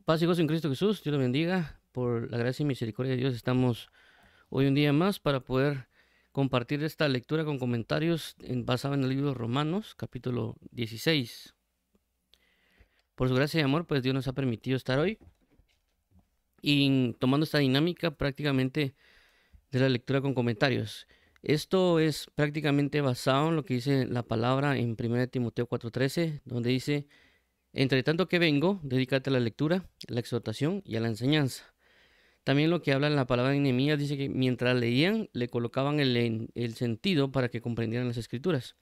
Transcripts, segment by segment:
Paz y gozo en Cristo Jesús, Dios lo bendiga. Por la gracia y misericordia de Dios estamos hoy un día más para poder compartir esta lectura con comentarios basada en el libro de Romanos, capítulo 16. Por su gracia y amor, pues Dios nos ha permitido estar hoy y tomando esta dinámica prácticamente de la lectura con comentarios. Esto es prácticamente basado en lo que dice la palabra en 1 Timoteo 4:13, donde dice: entre tanto que vengo, dedícate a la lectura, a la exhortación y a la enseñanza. También lo que habla en la palabra de Nehemías dice que mientras leían, le colocaban el sentido para que comprendieran las escrituras.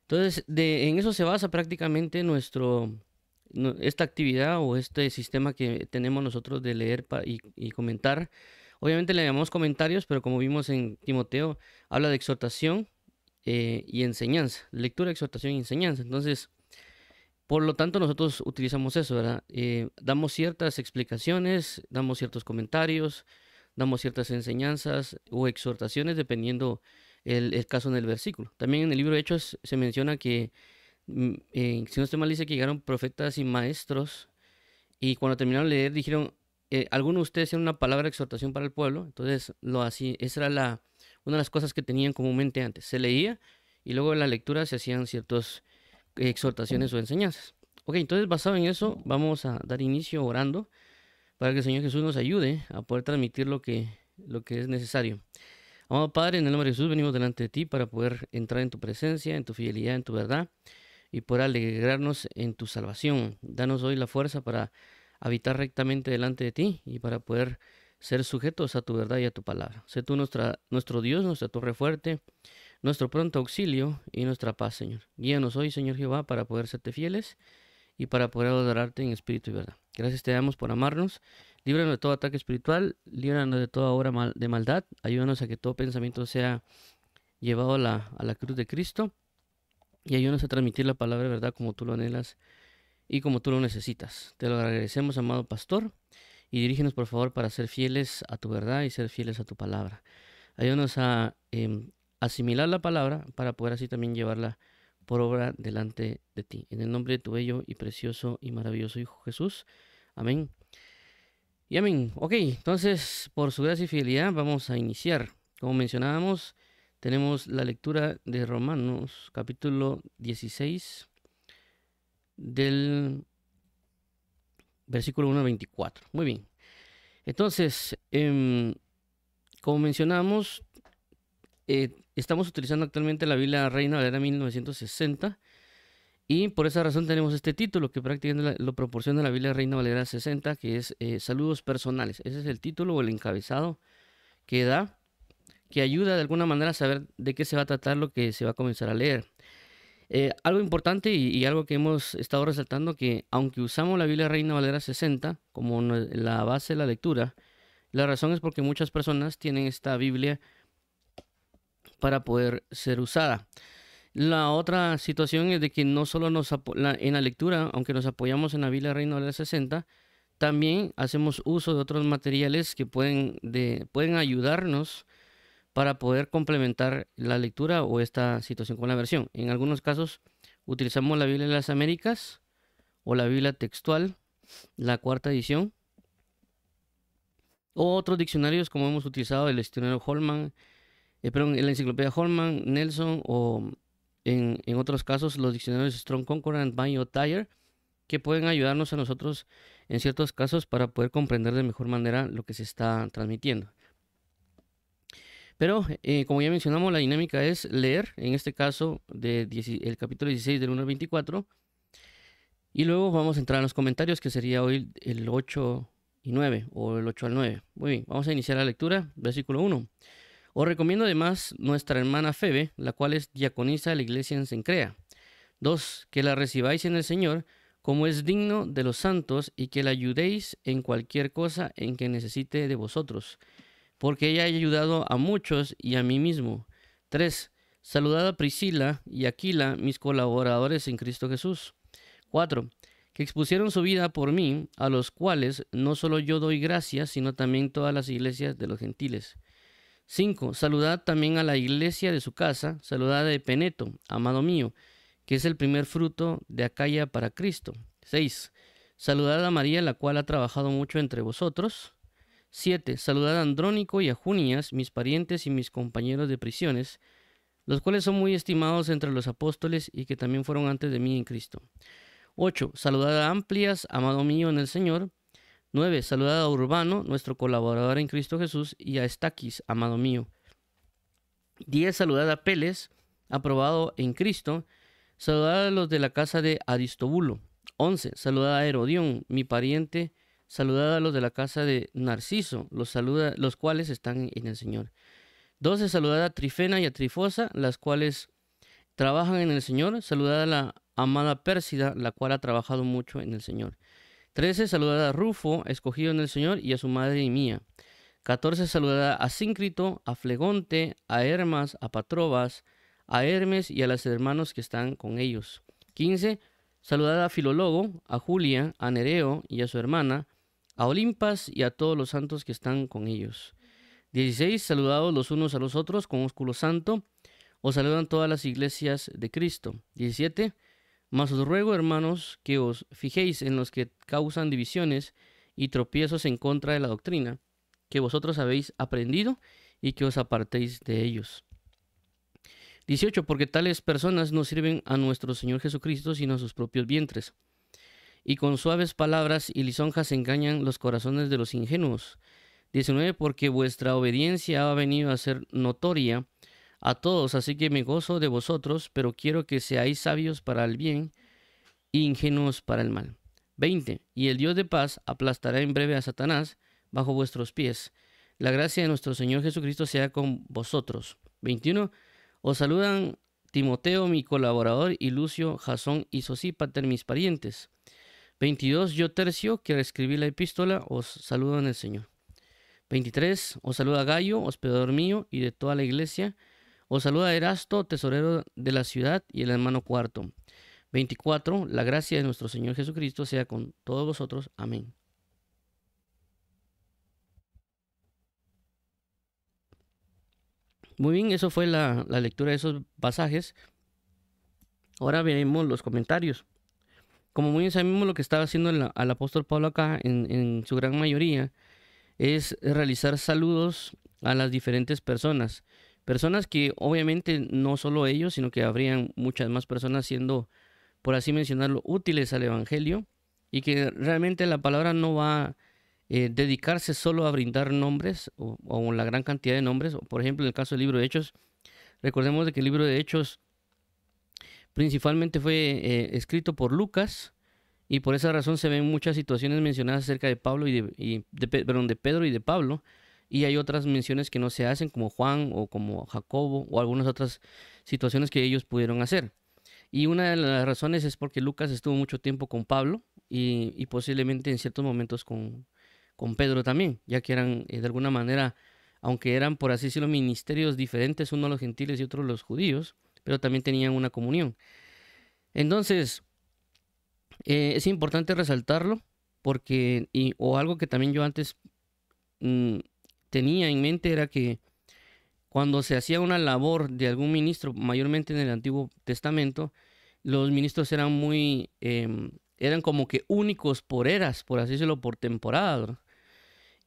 Entonces, en eso se basa prácticamente esta actividad o este sistema que tenemos nosotros de leer y comentar. Obviamente le llamamos comentarios, pero como vimos en Timoteo, habla de exhortación y enseñanza. Lectura, exhortación y enseñanza. Entonces, por lo tanto, nosotros utilizamos eso, ¿verdad? Damos ciertas explicaciones, damos ciertos comentarios, damos ciertas enseñanzas o exhortaciones dependiendo el caso en el versículo. También en el libro de Hechos se menciona que, si no estoy mal, dice que llegaron profetas y maestros y cuando terminaron de leer dijeron, algunos de ustedes tienen una palabra de exhortación para el pueblo, entonces lo así, esa era una de las cosas que tenían comúnmente antes. Se leía y luego en la lectura se hacían ciertos exhortaciones o enseñanzas. Ok, entonces basado en eso vamos a dar inicio orando para que el Señor Jesús nos ayude a poder transmitir lo que es necesario. Amado Padre, en el nombre de Jesús venimos delante de ti para poder entrar en tu presencia, en tu fidelidad, en tu verdad y poder alegrarnos en tu salvación. Danos hoy la fuerza para habitar rectamente delante de ti y para poder ser sujetos a tu verdad y a tu palabra. Sé tú nuestro Dios, nuestra torre fuerte, nuestro pronto auxilio y nuestra paz, Señor. Guíanos hoy, Señor Jehová, para poder serte fieles y para poder adorarte en espíritu y verdad. Gracias te damos por amarnos. Líbranos de todo ataque espiritual, líbranos de toda obra de maldad. Ayúdanos a que todo pensamiento sea llevado a la cruz de Cristo y ayúdanos a transmitir la palabra de verdad como tú lo anhelas y como tú lo necesitas. Te lo agradecemos, amado pastor, y dirígenos por favor para ser fieles a tu verdad y ser fieles a tu palabra. Ayúdanos a asimilar la palabra para poder así también llevarla por obra delante de ti. En el nombre de tu bello y precioso y maravilloso Hijo Jesús. Amén. Y amén. Ok, entonces por su gracia y fidelidad vamos a iniciar. Como mencionábamos, tenemos la lectura de Romanos capítulo 16 del versículo 1 al 24. Muy bien. Entonces, como mencionábamos, estamos utilizando actualmente la Biblia Reina Valera 1960 y por esa razón tenemos este título que prácticamente lo proporciona la Biblia Reina Valera 60, que es Saludos Personales. Ese es el título o el encabezado que da, que ayuda de alguna manera a saber de qué se va a tratar lo que se va a comenzar a leer. Algo importante y algo que hemos estado resaltando, que aunque usamos la Biblia Reina Valera 60 como la base de la lectura, la razón es porque muchas personas tienen esta Biblia para poder ser usada. La otra situación es de que no solo en la lectura, aunque nos apoyamos en la Biblia Reina Valera 60, también hacemos uso de otros materiales que pueden ayudarnos para poder complementar la lectura o esta situación con la versión. En algunos casos utilizamos la Biblia de las Américas o la Biblia textual, la cuarta edición, o otros diccionarios como hemos utilizado el diccionario Holman, en la enciclopedia Holman, Nelson o en otros casos los diccionarios Strong Concordant, Vine o Thayer, que pueden ayudarnos a nosotros en ciertos casos para poder comprender de mejor manera lo que se está transmitiendo. Pero como ya mencionamos, la dinámica es leer, en este caso el capítulo 16 del 1 al 24, y luego vamos a entrar a los comentarios, que sería hoy el 8 y 9 o el 8 al 9. Muy bien, vamos a iniciar la lectura, versículo 1. Os recomiendo además nuestra hermana Febe, la cual es diaconisa de la iglesia en Cencrea. 2. Que la recibáis en el Señor, como es digno de los santos, y que la ayudéis en cualquier cosa en que necesite de vosotros, porque ella ha ayudado a muchos y a mí mismo. 3. Saludad a Priscila y Aquila, mis colaboradores en Cristo Jesús. 4. Que expusieron su vida por mí, a los cuales no solo yo doy gracias, sino también todas las iglesias de los gentiles. 5. Saludad también a la iglesia de su casa, saludad a Epeneto, amado mío, que es el primer fruto de Acaya para Cristo. 6. Saludad a María, la cual ha trabajado mucho entre vosotros. 7. Saludad a Andrónico y a Junias, mis parientes y mis compañeros de prisiones, los cuales son muy estimados entre los apóstoles y que también fueron antes de mí en Cristo. 8. Saludad a Amplias, amado mío en el Señor. 9. Saludad a Urbano, nuestro colaborador en Cristo Jesús, y a Estaquis, amado mío. 10. Saludad a Peles, aprobado en Cristo. Saludad a los de la casa de Aristobulo. 11. Saludad a Herodión, mi pariente. Saludad a los de la casa de Narciso, los cuales están en el Señor. 12. Saludad a Trifena y a Trifosa, las cuales trabajan en el Señor. Saludad a la amada Pérsida, la cual ha trabajado mucho en el Señor. 13. Saludad a Rufo, escogido en el Señor, y a su madre y mía. 14. Saludad a Síncrito, a Flegonte, a Hermas, a Patrobas, a Hermes y a los hermanos que están con ellos. 15. Saludad a Filólogo, a Julia, a Nereo y a su hermana, a Olimpas y a todos los santos que están con ellos. 16. Saludados los unos a los otros con ósculo santo. Os saludan todas las iglesias de Cristo. 17. Mas os ruego, hermanos, que os fijéis en los que causan divisiones y tropiezos en contra de la doctrina, que vosotros habéis aprendido y que os apartéis de ellos. 18. Porque tales personas no sirven a nuestro Señor Jesucristo, sino a sus propios vientres. Y con suaves palabras y lisonjas engañan los corazones de los ingenuos. 19. Porque vuestra obediencia ha venido a ser notoria a todos, así que me gozo de vosotros, pero quiero que seáis sabios para el bien e ingenuos para el mal. 20. Y el Dios de paz aplastará en breve a Satanás bajo vuestros pies. La gracia de nuestro Señor Jesucristo sea con vosotros. 21. Os saludan Timoteo, mi colaborador, y Lucio, Jasón y Sosípater, mis parientes. 22. Yo, Tercio, que escribí la epístola, os saludo en el Señor. 23. Os saluda Gayo, hospedador mío y de toda la iglesia. Os saluda Erasto, tesorero de la ciudad, y el hermano Cuarto. 24. La gracia de nuestro Señor Jesucristo sea con todos vosotros. Amén. Muy bien, eso fue la lectura de esos pasajes. Ahora veremos los comentarios. Como muy bien sabemos, lo que estaba haciendo el apóstol Pablo acá, en su gran mayoría, es realizar saludos a las diferentes personas. Personas que obviamente no solo ellos, sino que habrían muchas más personas siendo, por así mencionarlo, útiles al Evangelio, y que realmente la palabra no va a dedicarse solo a brindar nombres o la gran cantidad de nombres. Por ejemplo, en el caso del libro de Hechos, recordemos de que el libro de Hechos principalmente fue escrito por Lucas, y por esa razón se ven muchas situaciones mencionadas acerca de Pablo de Pedro y de Pablo, y hay otras menciones que no se hacen, como Juan o como Jacobo o algunas otras situaciones que ellos pudieron hacer. Y una de las razones es porque Lucas estuvo mucho tiempo con Pablo y posiblemente en ciertos momentos con Pedro también, ya que eran de alguna manera, aunque eran por así decirlo ministerios diferentes, uno los gentiles y otro los judíos, pero también tenían una comunión. Entonces, es importante resaltarlo porque, o algo que también yo antes tenía en mente era que cuando se hacía una labor de algún ministro, mayormente en el Antiguo Testamento, los ministros eran eran como que únicos por eras, por así decirlo, por temporada, ¿verdad?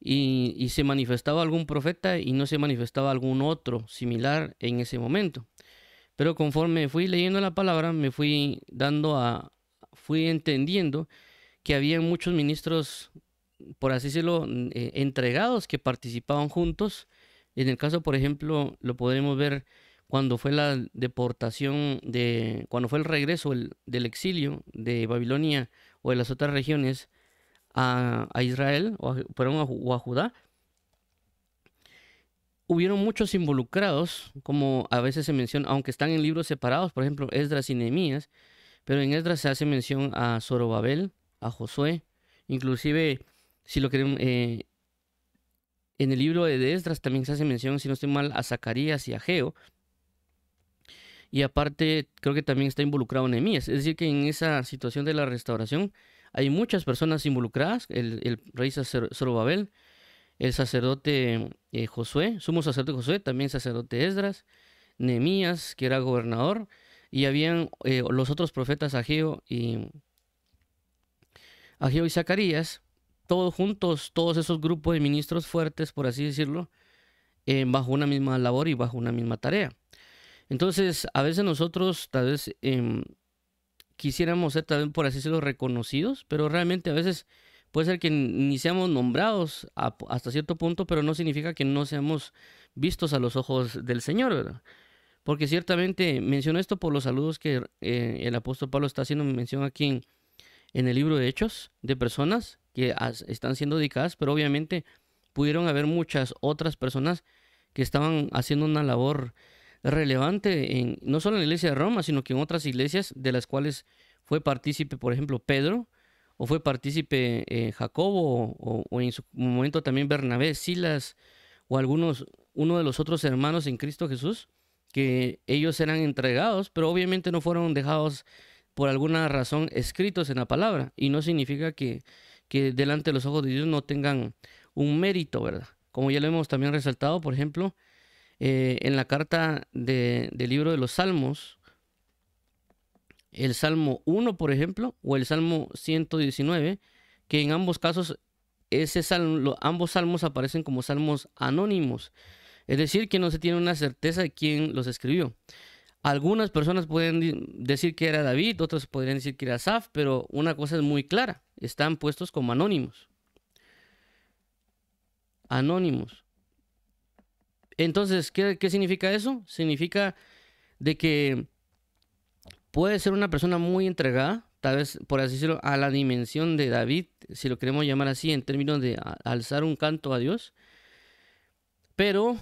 Y se manifestaba algún profeta y no se manifestaba algún otro similar en ese momento. Pero conforme fui leyendo la palabra, me fui entendiendo que había muchos ministros, por así decirlo, entregados, que participaban juntos. En el caso, por ejemplo, lo podemos ver cuando fue la deportación cuando fue el regreso del exilio de Babilonia o de las otras regiones a Israel o a Judá. Hubieron muchos involucrados, como a veces se menciona, aunque están en libros separados, por ejemplo, Esdras y Nehemías, pero en Esdras se hace mención a Zorobabel, a Josué, inclusive, si lo queremos, en el libro de Esdras también se hace mención, si no estoy mal, a Zacarías y a Geo, y aparte creo que también está involucrado Nehemías, es decir, que en esa situación de la restauración hay muchas personas involucradas, el rey Zorobabel, el sacerdote Josué, sumo sacerdote Josué, también sacerdote Esdras, Nehemías, que era gobernador, y habían los otros profetas Ageo Ageo y Zacarías, todos juntos, todos esos grupos de ministros fuertes, por así decirlo, bajo una misma labor y bajo una misma tarea. Entonces, a veces nosotros tal vez quisiéramos ser, tal vez, por así decirlo, reconocidos, pero realmente a veces puede ser que ni seamos nombrados hasta cierto punto, pero no significa que no seamos vistos a los ojos del Señor, ¿verdad? Porque ciertamente menciono esto por los saludos que el apóstol Pablo está haciendo mención aquí en el libro de Hechos, de personas que están siendo dedicadas, pero obviamente pudieron haber muchas otras personas que estaban haciendo una labor relevante no solo en la iglesia de Roma, sino que en otras iglesias de las cuales fue partícipe, por ejemplo, Pedro, o fue partícipe Jacobo, o en su momento también Bernabé, Silas, o uno de los otros hermanos en Cristo Jesús, que ellos eran entregados, pero obviamente no fueron dejados por alguna razón escritos en la palabra, y no significa que delante de los ojos de Dios no tengan un mérito, ¿verdad? Como ya lo hemos también resaltado, por ejemplo, en la carta del libro de los Salmos, el Salmo 1, por ejemplo, o el Salmo 119, que en ambos casos ambos salmos aparecen como salmos anónimos, es decir, que no se tiene una certeza de quién los escribió. Algunas personas pueden decir que era David, otros podrían decir que era Asaf, pero una cosa es muy clara, están puestos como anónimos. Anónimos. Entonces, ¿qué significa eso? Significa de que puede ser una persona muy entregada, tal vez, por así decirlo, a la dimensión de David, si lo queremos llamar así, en términos de alzar un canto a Dios, pero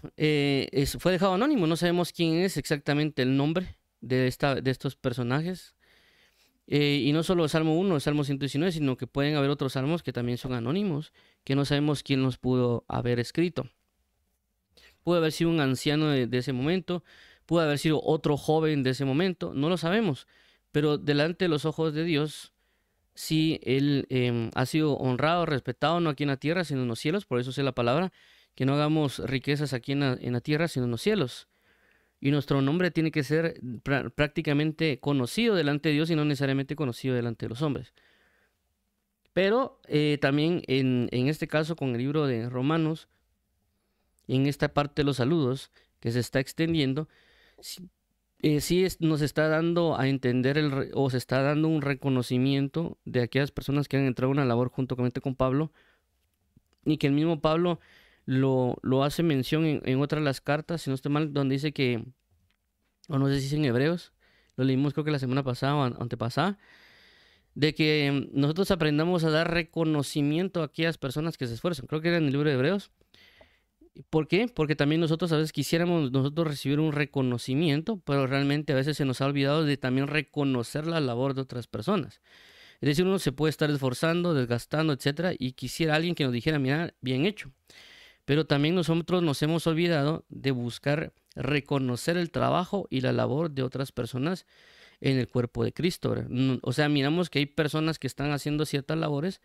fue dejado anónimo, no sabemos quién es exactamente el nombre de estos personajes. Y no solo el Salmo 1, el Salmo 119, sino que pueden haber otros salmos que también son anónimos, que no sabemos quién los pudo haber escrito. Puede haber sido un anciano de ese momento, puede haber sido otro joven de ese momento, no lo sabemos, pero delante de los ojos de Dios, sí, Él ha sido honrado, respetado, no aquí en la tierra, sino en los cielos, por eso es la palabra, que no hagamos riquezas aquí en la tierra, sino en los cielos. Y nuestro nombre tiene que ser prácticamente conocido delante de Dios y no necesariamente conocido delante de los hombres. Pero también en este caso con el libro de Romanos, en esta parte de los saludos que se está extendiendo, nos está dando a entender o se está dando un reconocimiento de aquellas personas que han entrado en una labor juntamente con Pablo, y que el mismo Pablo lo hace mención en otra de las cartas, si no estoy mal, donde dice que, o no sé si es en Hebreos, lo leímos creo que la semana pasada o antepasada, de que nosotros aprendamos a dar reconocimiento a aquellas personas que se esfuerzan. Creo que era en el libro de Hebreos. ¿Por qué? Porque también nosotros a veces quisiéramos nosotros recibir un reconocimiento, pero realmente a veces se nos ha olvidado de también reconocer la labor de otras personas. Es decir, uno se puede estar esforzando, desgastando, etcétera, y quisiera alguien que nos dijera, mira, bien hecho. Pero también nosotros nos hemos olvidado de buscar reconocer el trabajo y la labor de otras personas en el cuerpo de Cristo, ¿verdad? O sea, miramos que hay personas que están haciendo ciertas labores,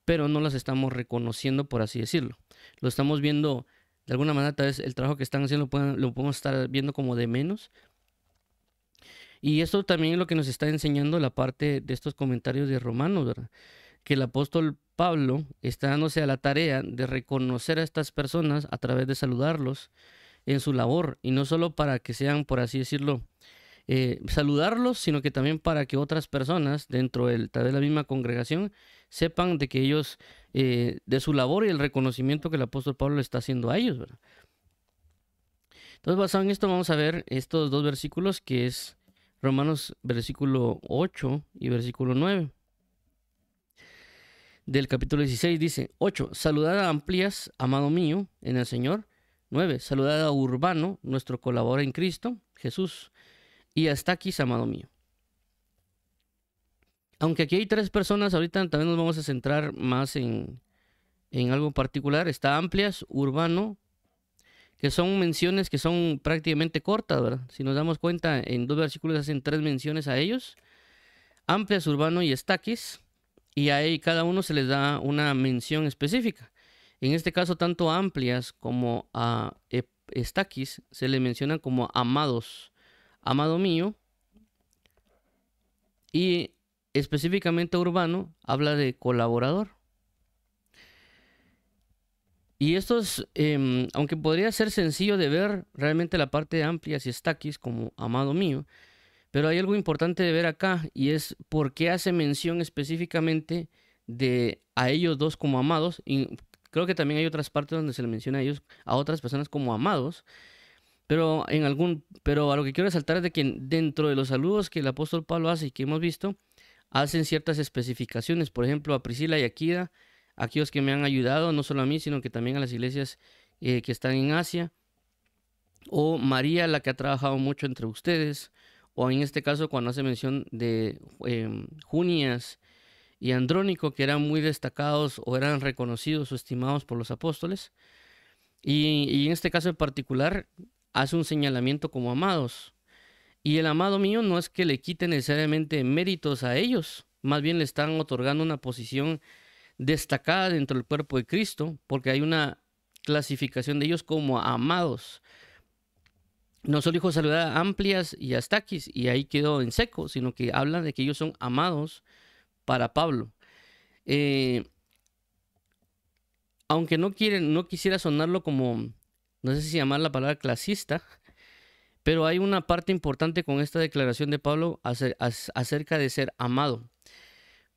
pero no las estamos reconociendo, por así decirlo. Lo estamos viendo, de alguna manera, tal vez el trabajo que están haciendo lo podemos estar viendo como de menos. Y esto también es lo que nos está enseñando la parte de estos comentarios de Romanos, ¿verdad? Que el apóstol Pablo está dándose a la tarea de reconocer a estas personas a través de saludarlos en su labor, y no solo para que sean, por así decirlo, saludarlos, sino que también para que otras personas dentro tal vez la misma congregación sepan de que ellos, de su labor y el reconocimiento que el apóstol Pablo le está haciendo a ellos, ¿verdad? Entonces, basado en esto, vamos a ver estos dos versículos, que es Romanos versículo 8 y versículo 9. Del capítulo 16 dice: 8. Saludad a Amplias, amado mío, en el Señor. 9. Saludad a Urbano, nuestro colaborador en Cristo Jesús, y a Estaquis, amado mío. Aunque aquí hay tres personas, ahorita también nos vamos a centrar más en algo particular. Está Amplias, Urbano, que son menciones que son prácticamente cortas, ¿verdad? Si nos damos cuenta, en dos versículos hacen tres menciones a ellos: Amplias, Urbano y Estaquis, y ahí cada uno se les da una mención específica. En este caso, tanto a Amplias como a Estaquis se le menciona como amados, amado mío, y específicamente Urbano habla de colaborador. Y esto es, aunque podría ser sencillo de ver realmente la parte de Amplias y Estaquis como amado mío, pero hay algo importante de ver acá y es por qué hace mención específicamente de a ellos dos como amados. Y creo que también hay otras partes donde se le menciona a ellos, a otras personas como amados. Pero a lo que quiero resaltar es de que dentro de los saludos que el apóstol Pablo hace y que hemos visto, hacen ciertas especificaciones. Por ejemplo, a Priscila y Aquila, aquellos que me han ayudado, no solo a mí, sino que también a las iglesias que están en Asia. O María, la que ha trabajado mucho entre ustedes. O en este caso, cuando hace mención de Junias y Andrónico, que eran muy destacados o eran reconocidos o estimados por los apóstoles. Y en este caso en particular, hace un señalamiento como amados. Y el amado mío no es que le quite necesariamente méritos a ellos, más bien le están otorgando una posición destacada dentro del cuerpo de Cristo, porque hay una clasificación de ellos como amados. No solo dijo saludar a Amplias y a Estaquis, y ahí quedó en seco, sino que habla de que ellos son amados para Pablo. Aunque no quisiera sonarlo como, no sé si llamar la palabra clasista, pero hay una parte importante con esta declaración de Pablo acerca de ser amado.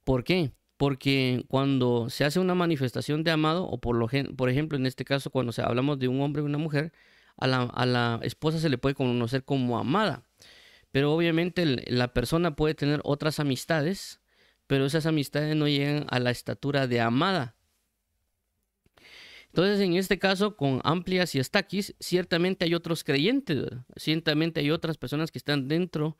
¿Por qué? Porque cuando se hace una manifestación de amado, o por ejemplo, en este caso, cuando hablamos de un hombre y una mujer, a la esposa se le puede conocer como amada. Pero obviamente la persona puede tener otras amistades, pero esas amistades no llegan a la estatura de amada. Entonces, en este caso, con Amplias y Estaquis, ciertamente hay otros creyentes, ¿verdad? Ciertamente hay otras personas que están dentro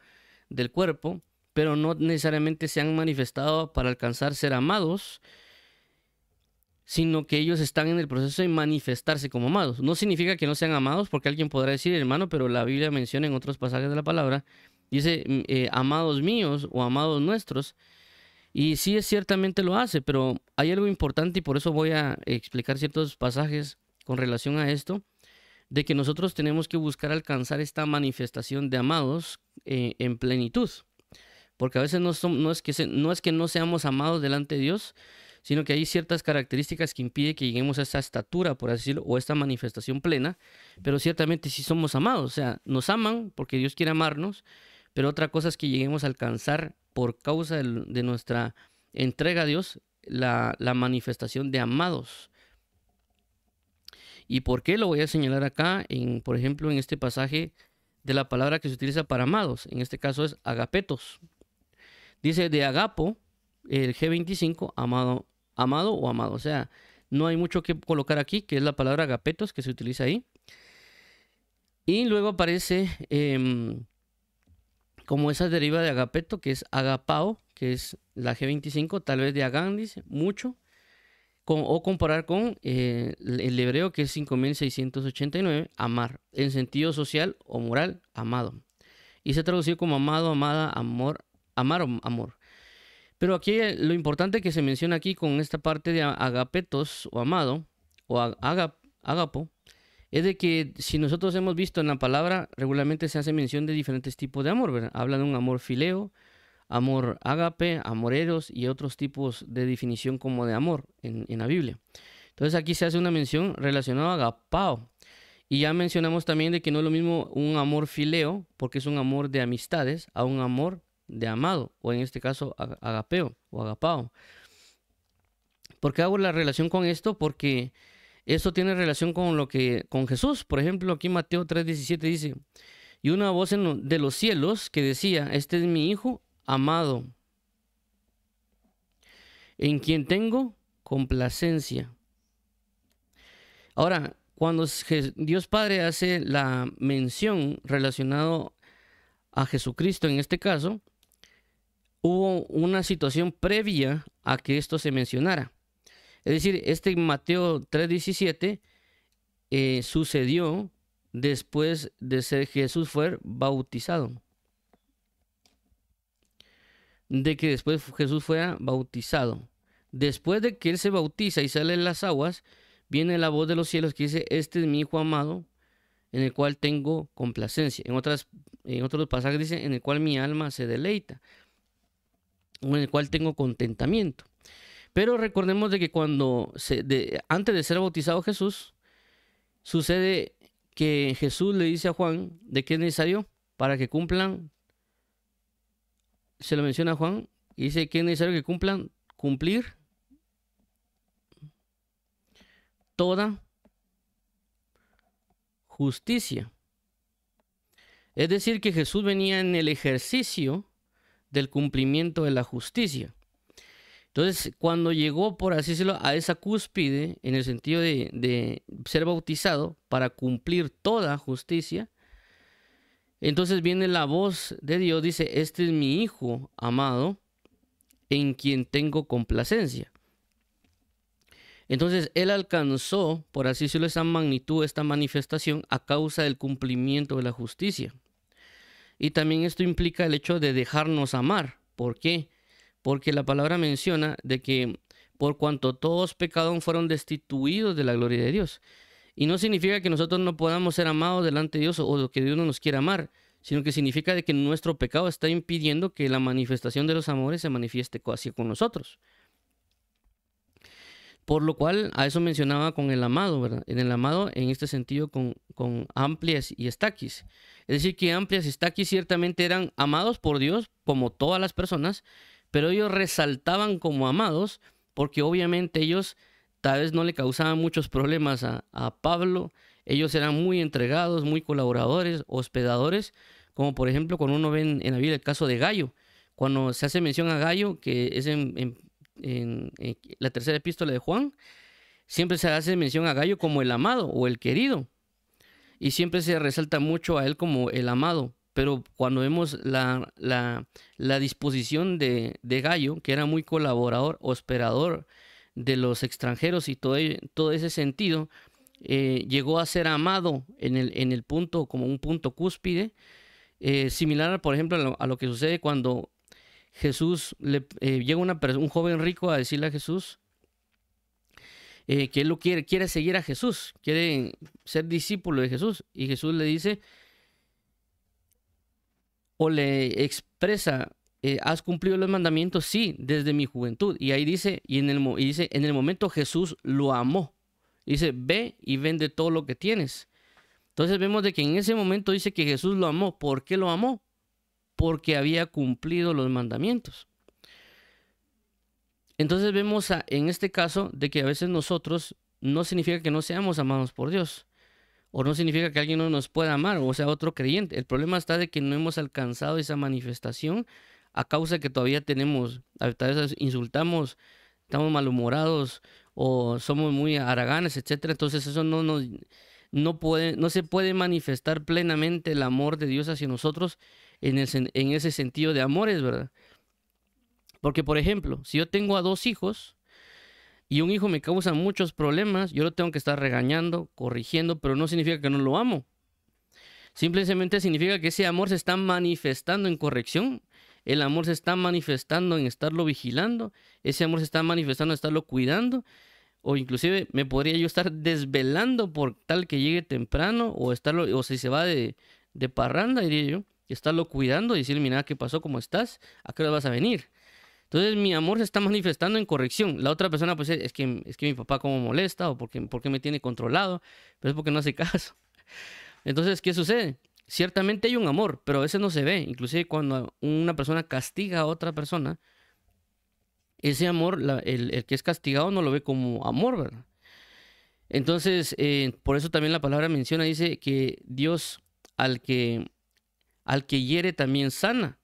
del cuerpo, pero no necesariamente se han manifestado para alcanzar ser amados, sino que ellos están en el proceso de manifestarse como amados. No significa que no sean amados, porque alguien podrá decir, hermano, pero la Biblia menciona en otros pasajes de la palabra, dice, amados míos o amados nuestros. Y sí, ciertamente lo hace, pero hay algo importante y por eso voy a explicar ciertos pasajes con relación a esto, de que nosotros tenemos que buscar alcanzar esta manifestación de amados en plenitud. Porque a veces no es que no seamos amados delante de Dios, sino que hay ciertas características que impiden que lleguemos a esa estatura, por así decirlo, o esta manifestación plena, pero ciertamente sí somos amados, o sea, nos aman porque Dios quiere amarnos, pero otra cosa es que lleguemos a alcanzar por causa de nuestra entrega a Dios la manifestación de amados. ¿Y por qué? Lo voy a señalar acá, por ejemplo, en este pasaje de la palabra que se utiliza para amados. En este caso es agapetos. Dice de agapo, el G25, amado o amado. O sea, no hay mucho que colocar aquí, que es la palabra agapetos que se utiliza ahí. Y luego aparece como esa deriva de agapeto, que es agapao, que es la G25, tal vez de agandis, mucho. O comparar con el hebreo, que es 5689, amar, en sentido social o moral, amado. Y se traduce como amado, amada, amor, amar o amor. Pero aquí lo importante que se menciona aquí con esta parte de agapetos o amado, o agapo, es de que si nosotros hemos visto en la palabra, regularmente se hace mención de diferentes tipos de amor, ¿verdad? Habla de un amor fileo, amor ágape, amor eros y otros tipos de definición como de amor en la Biblia. Entonces aquí se hace una mención relacionada a agapao. Y ya mencionamos también de que no es lo mismo un amor fileo, porque es un amor de amistades, a un amor de amado, o en este caso agapeo o agapao. ¿Por qué hago la relación con esto? Porque esto tiene relación con Jesús. Por ejemplo, aquí Mateo 3:17 dice, y una voz de los cielos que decía, este es mi hijo amado, en quien tengo complacencia. Ahora, cuando Dios Padre hace la mención relacionada a Jesucristo en este caso, hubo una situación previa a que esto se mencionara. Es decir, este Mateo 3:17 sucedió después de ser Jesús fue bautizado. De que después Jesús fuera bautizado. Después de que Él se bautiza y sale en las aguas, viene la voz de los cielos que dice, este es mi Hijo amado, en el cual tengo complacencia. En otros pasajes dice, en el cual mi alma se deleita. o en el cual tengo contentamiento. Pero recordemos de que antes de ser bautizado Jesús, sucede que Jesús le dice a Juan de que es necesario para que cumplan, se lo menciona a Juan, y dice que es necesario que cumplir toda justicia. Es decir, que Jesús venía en el ejercicio del cumplimiento de la justicia. Entonces, cuando llegó, por así decirlo, a esa cúspide, en el sentido de ser bautizado para cumplir toda justicia, entonces viene la voz de Dios, dice, este es mi Hijo amado, en quien tengo complacencia. Entonces, Él alcanzó, por así decirlo, esa magnitud, esta manifestación, a causa del cumplimiento de la justicia. Y también esto implica el hecho de dejarnos amar. ¿Por qué? Porque la palabra menciona de que por cuanto todos pecaron fueron destituidos de la gloria de Dios. Y no significa que nosotros no podamos ser amados delante de Dios o que Dios no nos quiera amar, sino que significa de que nuestro pecado está impidiendo que la manifestación de los amores se manifieste así con nosotros. Por lo cual, a eso mencionaba con el amado, ¿verdad? En el amado, en este sentido, con Amplias y Estaquis. Es decir, que Amplias y Estaquis ciertamente eran amados por Dios, como todas las personas, pero ellos resaltaban como amados, porque obviamente ellos tal vez no le causaban muchos problemas a Pablo. Ellos eran muy entregados, muy colaboradores, hospedadores, como por ejemplo cuando uno ve en la Biblia el caso de Gayo. Cuando se hace mención a Gayo, que es en la tercera epístola de Juan, siempre se hace mención a Gayo como el amado o el querido. Y siempre se resalta mucho a él como el amado. Pero cuando vemos la disposición de Gayo, que era muy colaborador, hospedador de los extranjeros y todo ese sentido, llegó a ser amado en el punto, como un punto cúspide, similar, por ejemplo, a lo que sucede cuando Jesús llega un joven rico a decirle a Jesús que él lo quiere seguir a Jesús, quiere ser discípulo de Jesús. Y Jesús le dice, o le expresa, ¿has cumplido los mandamientos? Sí, desde mi juventud. Y ahí dice, en el momento Jesús lo amó. Dice, ve y vende todo lo que tienes. Entonces vemos de que en ese momento dice que Jesús lo amó. ¿Por qué lo amó? Porque había cumplido los mandamientos. Entonces vemos en este caso de que a veces nosotros no significa que no seamos amados por Dios. O no significa que alguien no nos pueda amar, o sea, otro creyente. El problema está de que no hemos alcanzado esa manifestación a causa de que todavía tenemos, a veces insultamos, estamos malhumorados o somos muy haraganes, etcétera. Entonces eso no se puede manifestar plenamente el amor de Dios hacia nosotros en ese sentido de amores, ¿verdad? Porque, por ejemplo, si yo tengo a 2 hijos y un hijo me causa muchos problemas, yo lo tengo que estar regañando, corrigiendo, pero no significa que no lo amo. Simplemente significa que ese amor se está manifestando en corrección. El amor se está manifestando en estarlo vigilando. Ese amor se está manifestando en estarlo cuidando. O inclusive me podría yo estar desvelando por tal que llegue temprano. O si se va de parranda, diría yo. Y estarlo cuidando y decirle, mira, ¿qué pasó? ¿Cómo estás? ¿A qué hora vas a venir? Entonces mi amor se está manifestando en corrección. La otra persona pues es que mi papá como molesta o porque me tiene controlado. Pero es porque no hace caso. Entonces, ¿qué sucede? Ciertamente hay un amor, pero a veces no se ve. Inclusive cuando una persona castiga a otra persona, ese amor, el que es castigado no lo ve como amor, ¿verdad? Entonces, por eso también la palabra menciona, dice que Dios al que hiere también sana.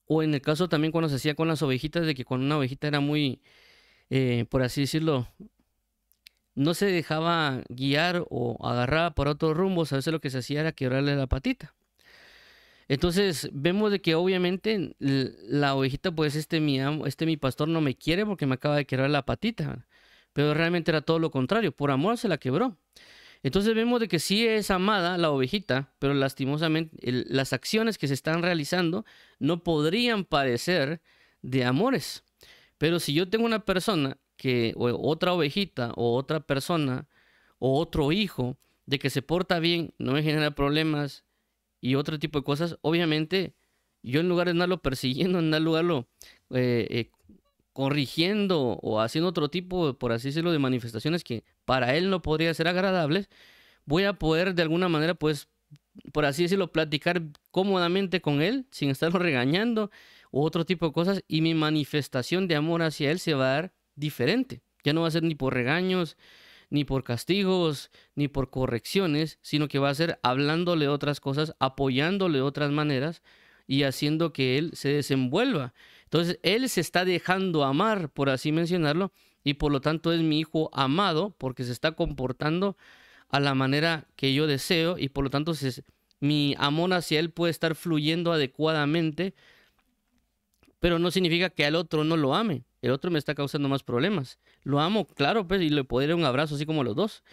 O en el caso también cuando se hacía con las ovejitas, de que cuando una ovejita era muy, por así decirlo, no se dejaba guiar o agarraba por otros rumbos, a veces lo que se hacía era quebrarle la patita. Entonces vemos de que obviamente la ovejita, pues mi pastor no me quiere porque me acaba de quebrar la patita, pero realmente era todo lo contrario, por amor se la quebró. Entonces vemos de que sí es amada la ovejita, pero lastimosamente las acciones que se están realizando no podrían parecer de amores. Pero si yo tengo una persona o otra ovejita o otra persona o otro hijo de que se porta bien, no me genera problemas y otro tipo de cosas, obviamente yo en lugar de andarlo persiguiendo, en andarlo corrigiendo o haciendo otro tipo, por así decirlo, de manifestaciones que para él no podría ser agradables, voy a poder de alguna manera, pues, por así decirlo, platicar cómodamente con él sin estarlo regañando u otro tipo de cosas, y mi manifestación de amor hacia él se va a dar diferente. Ya no va a ser ni por regaños, ni por castigos, ni por correcciones, sino que va a ser hablándole otras cosas, apoyándole de otras maneras y haciendo que él se desenvuelva. Entonces, él se está dejando amar, por así mencionarlo, y por lo tanto es mi hijo amado porque se está comportando a la manera que yo deseo, y por lo tanto mi amor hacia él puede estar fluyendo adecuadamente, pero no significa que al otro no lo ame. El otro me está causando más problemas. Lo amo, claro, pues, y le puedo dar un abrazo así como los dos,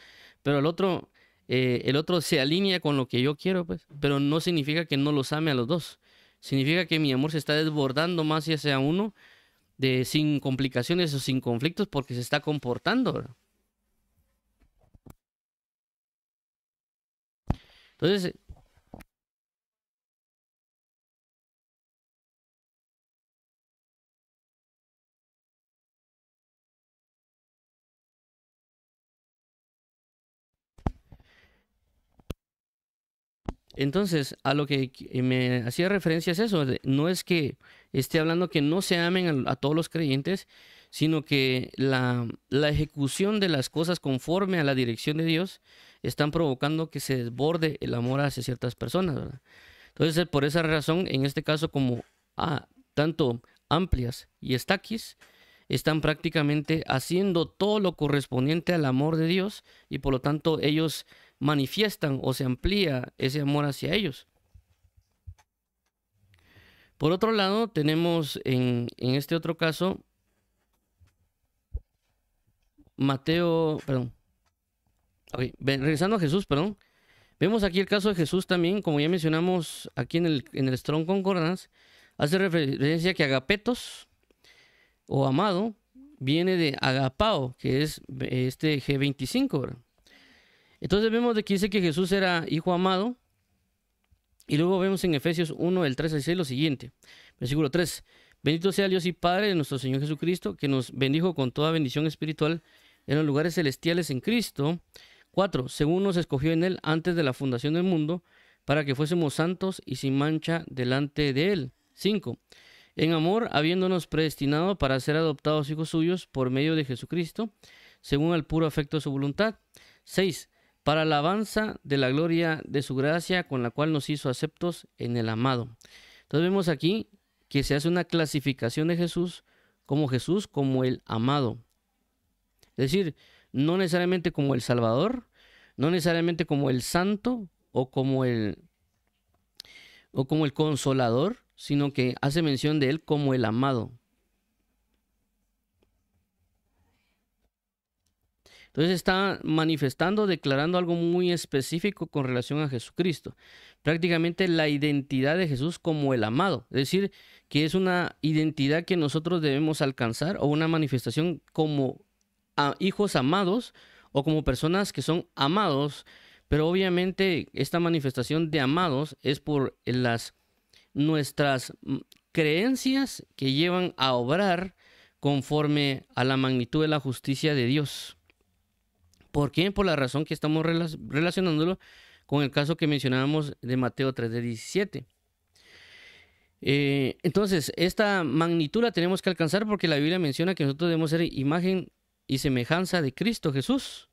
pero el otro se alinea con lo que yo quiero, pues, pero no significa que no los ame a los dos. Significa que mi amor se está desbordando más hacia uno sin complicaciones o sin conflictos porque se está comportando, ¿verdad? Entonces, a lo que me hacía referencia es eso, no es que esté hablando que no se amen a todos los creyentes, sino que la ejecución de las cosas conforme a la dirección de Dios están provocando que se desborde el amor hacia ciertas personas, ¿verdad? Entonces, por esa razón, en este caso, como tanto Amplias y Estaquis están prácticamente haciendo todo lo correspondiente al amor de Dios, y por lo tanto ellos manifiestan o se amplía ese amor hacia ellos. Por otro lado, tenemos en este otro caso, Mateo, perdón, regresando a Jesús, perdón, vemos aquí el caso de Jesús también, como ya mencionamos aquí en el Strong Concordance, hace referencia que agapetos o amado viene de agapao, que es este G25, ¿verdad? Entonces vemos de que dice que Jesús era hijo amado, y luego vemos en Efesios 1, del 3 al 6 lo siguiente, versículo 3: Bendito sea Dios y Padre de nuestro Señor Jesucristo, que nos bendijo con toda bendición espiritual en los lugares celestiales en Cristo. 4: Según nos escogió en Él antes de la fundación del mundo, para que fuésemos santos y sin mancha delante de Él. 5: En amor, habiéndonos predestinado para ser adoptados hijos suyos por medio de Jesucristo, según el puro afecto de su voluntad. 6: Para alabanza de la gloria de su gracia, con la cual nos hizo aceptos en el amado. Entonces vemos aquí que se hace una clasificación de Jesús como el amado. Es decir, no necesariamente como el Salvador, no necesariamente como el Santo o como el Consolador, sino que hace mención de él como el amado. Entonces está manifestando, declarando algo muy específico con relación a Jesucristo. Prácticamente la identidad de Jesús como el amado. Es decir, que es una identidad que nosotros debemos alcanzar, o una manifestación como hijos amados o como personas que son amados. Pero obviamente esta manifestación de amados es por nuestras creencias que llevan a obrar conforme a la magnitud de la justicia de Dios. ¿Por qué? Por la razón que estamos relacionándolo con el caso que mencionábamos de Mateo 3, de 17. Entonces, esta magnitud la tenemos que alcanzar porque la Biblia menciona que nosotros debemos ser imagen y semejanza de Cristo Jesús.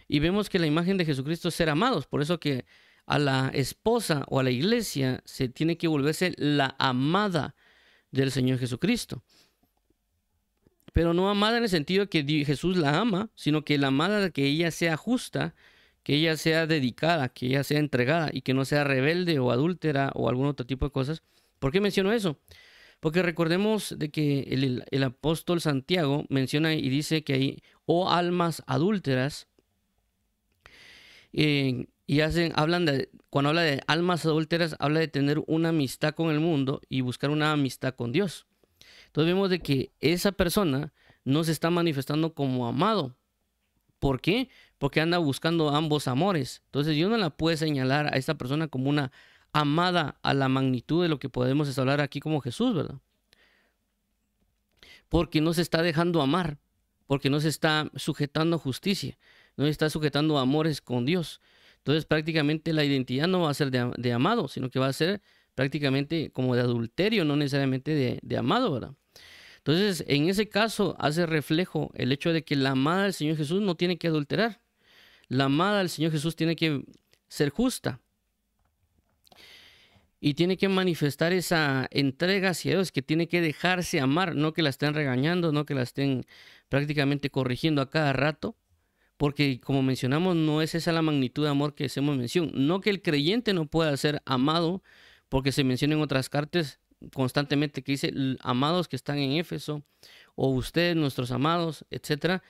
Y vemos que la imagen de Jesucristo es ser amados. Por eso que a la esposa o a la iglesia se tiene que volverse la amada del Señor Jesucristo. Pero no amada en el sentido de que Jesús la ama, sino que la amada de que ella sea justa, que ella sea dedicada, que ella sea entregada y que no sea rebelde o adúltera o algún otro tipo de cosas. ¿Por qué menciono eso? Porque recordemos de que el apóstol Santiago menciona y dice que hay almas adúlteras, cuando habla de almas adúlteras, habla de tener una amistad con el mundo y buscar una amistad con Dios. Entonces vemos de que esa persona no se está manifestando como amado. ¿Por qué? Porque anda buscando ambos amores. Entonces yo no la puedo señalar a esta persona como una amada a la magnitud de lo que podemos hablar aquí como Jesús, ¿verdad? Porque no se está dejando amar, porque no se está sujetando a justicia, no se está sujetando a amores con Dios. Entonces prácticamente la identidad no va a ser de amado, sino que va a ser prácticamente como de adulterio, no necesariamente de amado, ¿verdad? Entonces, en ese caso hace reflejo el hecho de que la amada del Señor Jesús no tiene que adulterar. La amada del Señor Jesús tiene que ser justa y tiene que manifestar esa entrega hacia Dios, que tiene que dejarse amar, no que la estén regañando, no que la estén prácticamente corrigiendo a cada rato, porque como mencionamos, no es esa la magnitud de amor que hacemos mención. No que el creyente no pueda ser amado, porque se menciona en otras cartas constantemente que dice amados que están en Éfeso, o ustedes, nuestros amados, etcétera,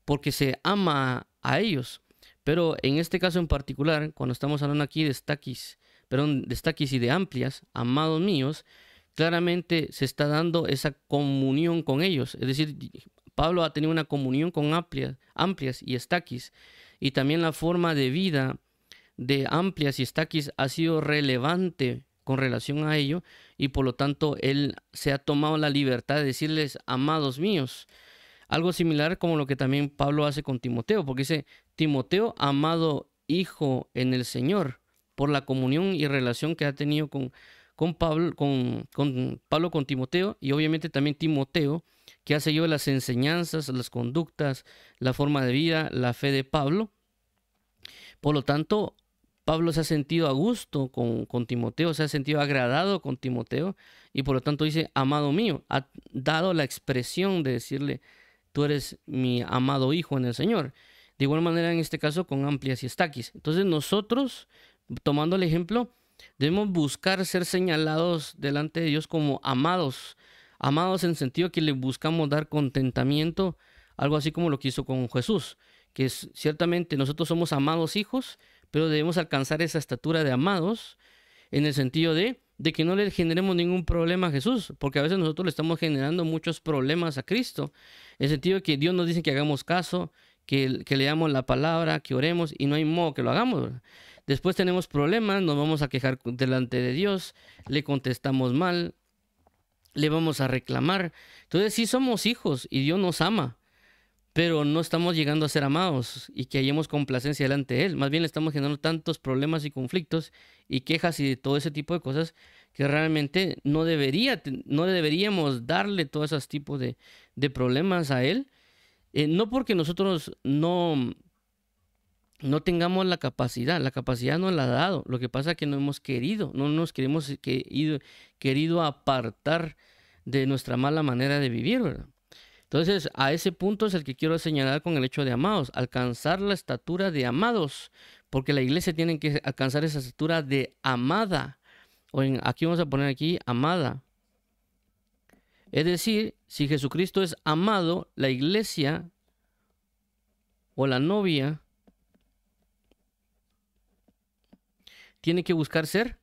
porque se ama a ellos. Pero en este caso en particular, cuando estamos hablando aquí de Estaquis y de Amplias, amados míos, claramente se está dando esa comunión con ellos. Es decir, Pablo ha tenido una comunión con Amplias y Estaquis, y también la forma de vida de Amplias y Estaquis ha sido relevante con relación a ello, y por lo tanto él se ha tomado la libertad de decirles amados míos. Algo similar como lo que también Pablo hace con Timoteo, porque dice Timoteo, amado hijo en el Señor, por la comunión y relación que ha tenido con Pablo, con Timoteo, y obviamente también Timoteo, que ha seguido las enseñanzas, las conductas, la forma de vida, la fe de Pablo. Por lo tanto, Pablo se ha sentido a gusto con Timoteo, se ha sentido agradado con Timoteo, y por lo tanto dice, amado mío, ha dado la expresión de decirle, tú eres mi amado hijo en el Señor. De igual manera, en este caso, con Amplias y Estaquis. Entonces nosotros, tomando el ejemplo, debemos buscar ser señalados delante de Dios como amados. Amados en el sentido que le buscamos dar contentamiento, algo así como lo que hizo con Jesús, que es, ciertamente nosotros somos amados hijos, pero debemos alcanzar esa estatura de amados en el sentido de que no le generemos ningún problema a Jesús, porque a veces nosotros le estamos generando muchos problemas a Cristo, en el sentido de que Dios nos dice que hagamos caso, que leamos la palabra, que oremos, y no hay modo que lo hagamos, ¿verdad? Después tenemos problemas, nos vamos a quejar delante de Dios, le contestamos mal, le vamos a reclamar. Entonces sí somos hijos y Dios nos ama, pero no estamos llegando a ser amados y que hallemos complacencia delante de Él. Más bien le estamos generando tantos problemas y conflictos y quejas y de todo ese tipo de cosas que realmente no deberíamos darle todos esos tipos de problemas a Él. No porque nosotros no tengamos la capacidad nos la ha dado. Lo que pasa es que no hemos querido, no nos querido apartar de nuestra mala manera de vivir, ¿verdad? Entonces, a ese punto es el que quiero señalar con el hecho de amados, alcanzar la estatura de amados, porque la iglesia tiene que alcanzar esa estatura de amada, aquí vamos a poner aquí, amada. Es decir, si Jesucristo es amado, la iglesia o la novia tiene que buscar ser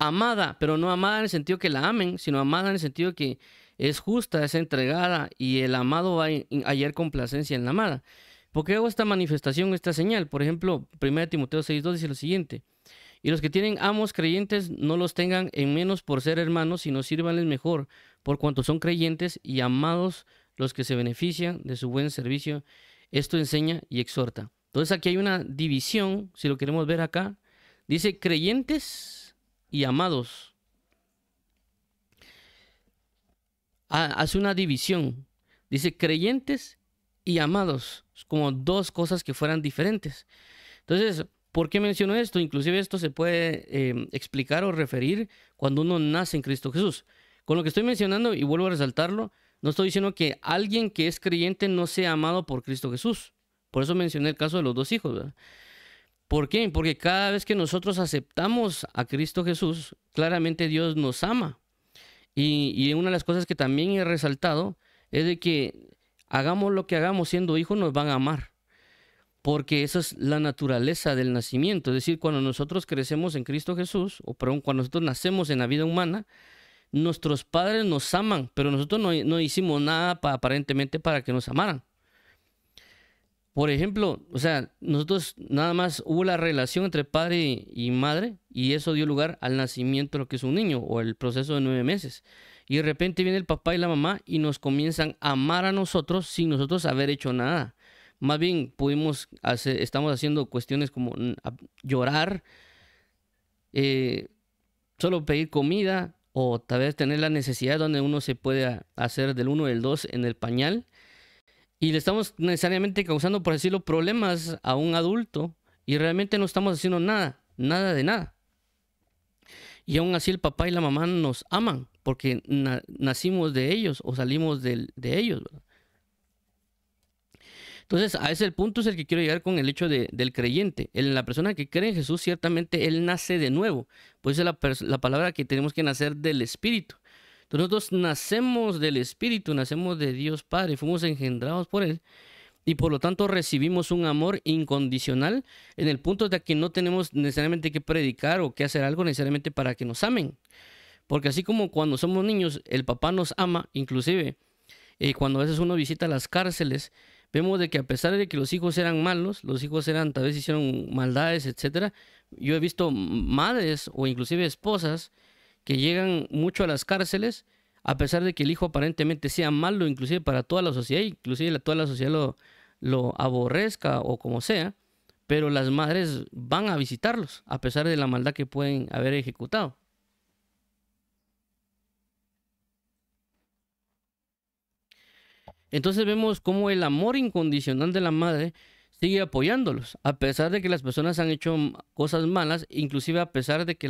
amada, pero no amada en el sentido que la amen, sino amada en el sentido que es justa, es entregada, y el amado va a hallar complacencia en la amada. ¿Por qué hago esta manifestación, esta señal? Por ejemplo, 1 Timoteo 6:2 dice lo siguiente: y los que tienen amos creyentes no los tengan en menos por ser hermanos, sino sírvanles mejor, por cuanto son creyentes y amados los que se benefician de su buen servicio. Esto enseña y exhorta. Entonces aquí hay una división, si lo queremos ver acá. Dice creyentes y amados. Hace una división. Dice creyentes y amados, como dos cosas que fueran diferentes. Entonces, ¿por qué menciono esto? Inclusive esto se puede explicar o referir cuando uno nace en Cristo Jesús. Con lo que estoy mencionando, y vuelvo a resaltarlo, no estoy diciendo que alguien que es creyente no sea amado por Cristo Jesús. Por eso mencioné el caso de los dos hijos, ¿verdad? ¿Por qué? Porque cada vez que nosotros aceptamos a Cristo Jesús, claramente Dios nos ama. Y una de las cosas que también he resaltado es de que hagamos lo que hagamos siendo hijos, nos van a amar. Porque esa es la naturaleza del nacimiento. Es decir, cuando nosotros crecemos en Cristo Jesús, o perdón, cuando nosotros nacemos en la vida humana, nuestros padres nos aman, pero nosotros no hicimos nada aparentemente para que nos amaran. Por ejemplo, o sea, nosotros nada más hubo la relación entre padre y madre y eso dio lugar al nacimiento de lo que es un niño o el proceso de 9 meses. Y de repente viene el papá y la mamá y nos comienzan a amar a nosotros sin nosotros haber hecho nada. Más bien estamos haciendo cuestiones como llorar, eh, solo pedir comida o tal vez tener la necesidad donde uno se puede hacer del uno o del dos en el pañal. Y le estamos necesariamente causando, por decirlo, problemas a un adulto y realmente no estamos haciendo nada, nada de nada. Y aún así el papá y la mamá nos aman porque nacimos de ellos o salimos de ellos, ¿verdad? Entonces, a ese punto es el que quiero llegar con el hecho del creyente. La persona que cree en Jesús, ciertamente él nace de nuevo. Pues es la palabra que tenemos que nacer del Espíritu. Entonces, nosotros nacemos del Espíritu, nacemos de Dios Padre, fuimos engendrados por Él. Y por lo tanto recibimos un amor incondicional en el punto de que no tenemos necesariamente que predicar o que hacer algo necesariamente para que nos amen. Porque así como cuando somos niños el papá nos ama, inclusive cuando a veces uno visita las cárceles, vemos de que a pesar de que los hijos eran malos, los hijos tal vez hicieron maldades, etcétera. Yo he visto madres o inclusive esposas que llegan mucho a las cárceles a pesar de que el hijo aparentemente sea malo, inclusive para toda la sociedad, inclusive toda la sociedad lo aborrezca o como sea, pero las madres van a visitarlos a pesar de la maldad que pueden haber ejecutado. Entonces vemos cómo el amor incondicional de la madre sigue apoyándolos, a pesar de que las personas han hecho cosas malas, inclusive a pesar de que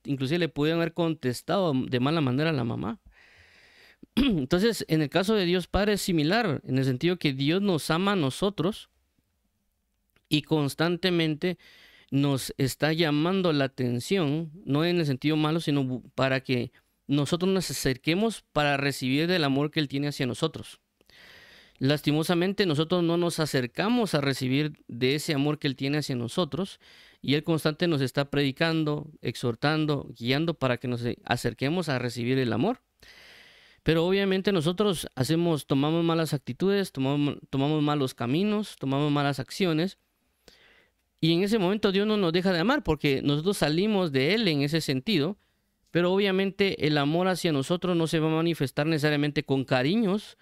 inclusive le pudieran haber contestado de mala manera a la mamá. Entonces, en el caso de Dios Padre es similar, en el sentido que Dios nos ama a nosotros y constantemente nos está llamando la atención, no en el sentido malo, sino para que nosotros nos acerquemos para recibir del amor que Él tiene hacia nosotros. Lastimosamente, nosotros no nos acercamos a recibir de ese amor que Él tiene hacia nosotros y Él constante nos está predicando, exhortando, guiando para que nos acerquemos a recibir el amor. Pero obviamente nosotros tomamos malas actitudes, tomamos malos caminos, tomamos malas acciones. Y en ese momento Dios no nos deja de amar porque nosotros salimos de Él en ese sentido. Pero obviamente el amor hacia nosotros no se va a manifestar necesariamente con cariños,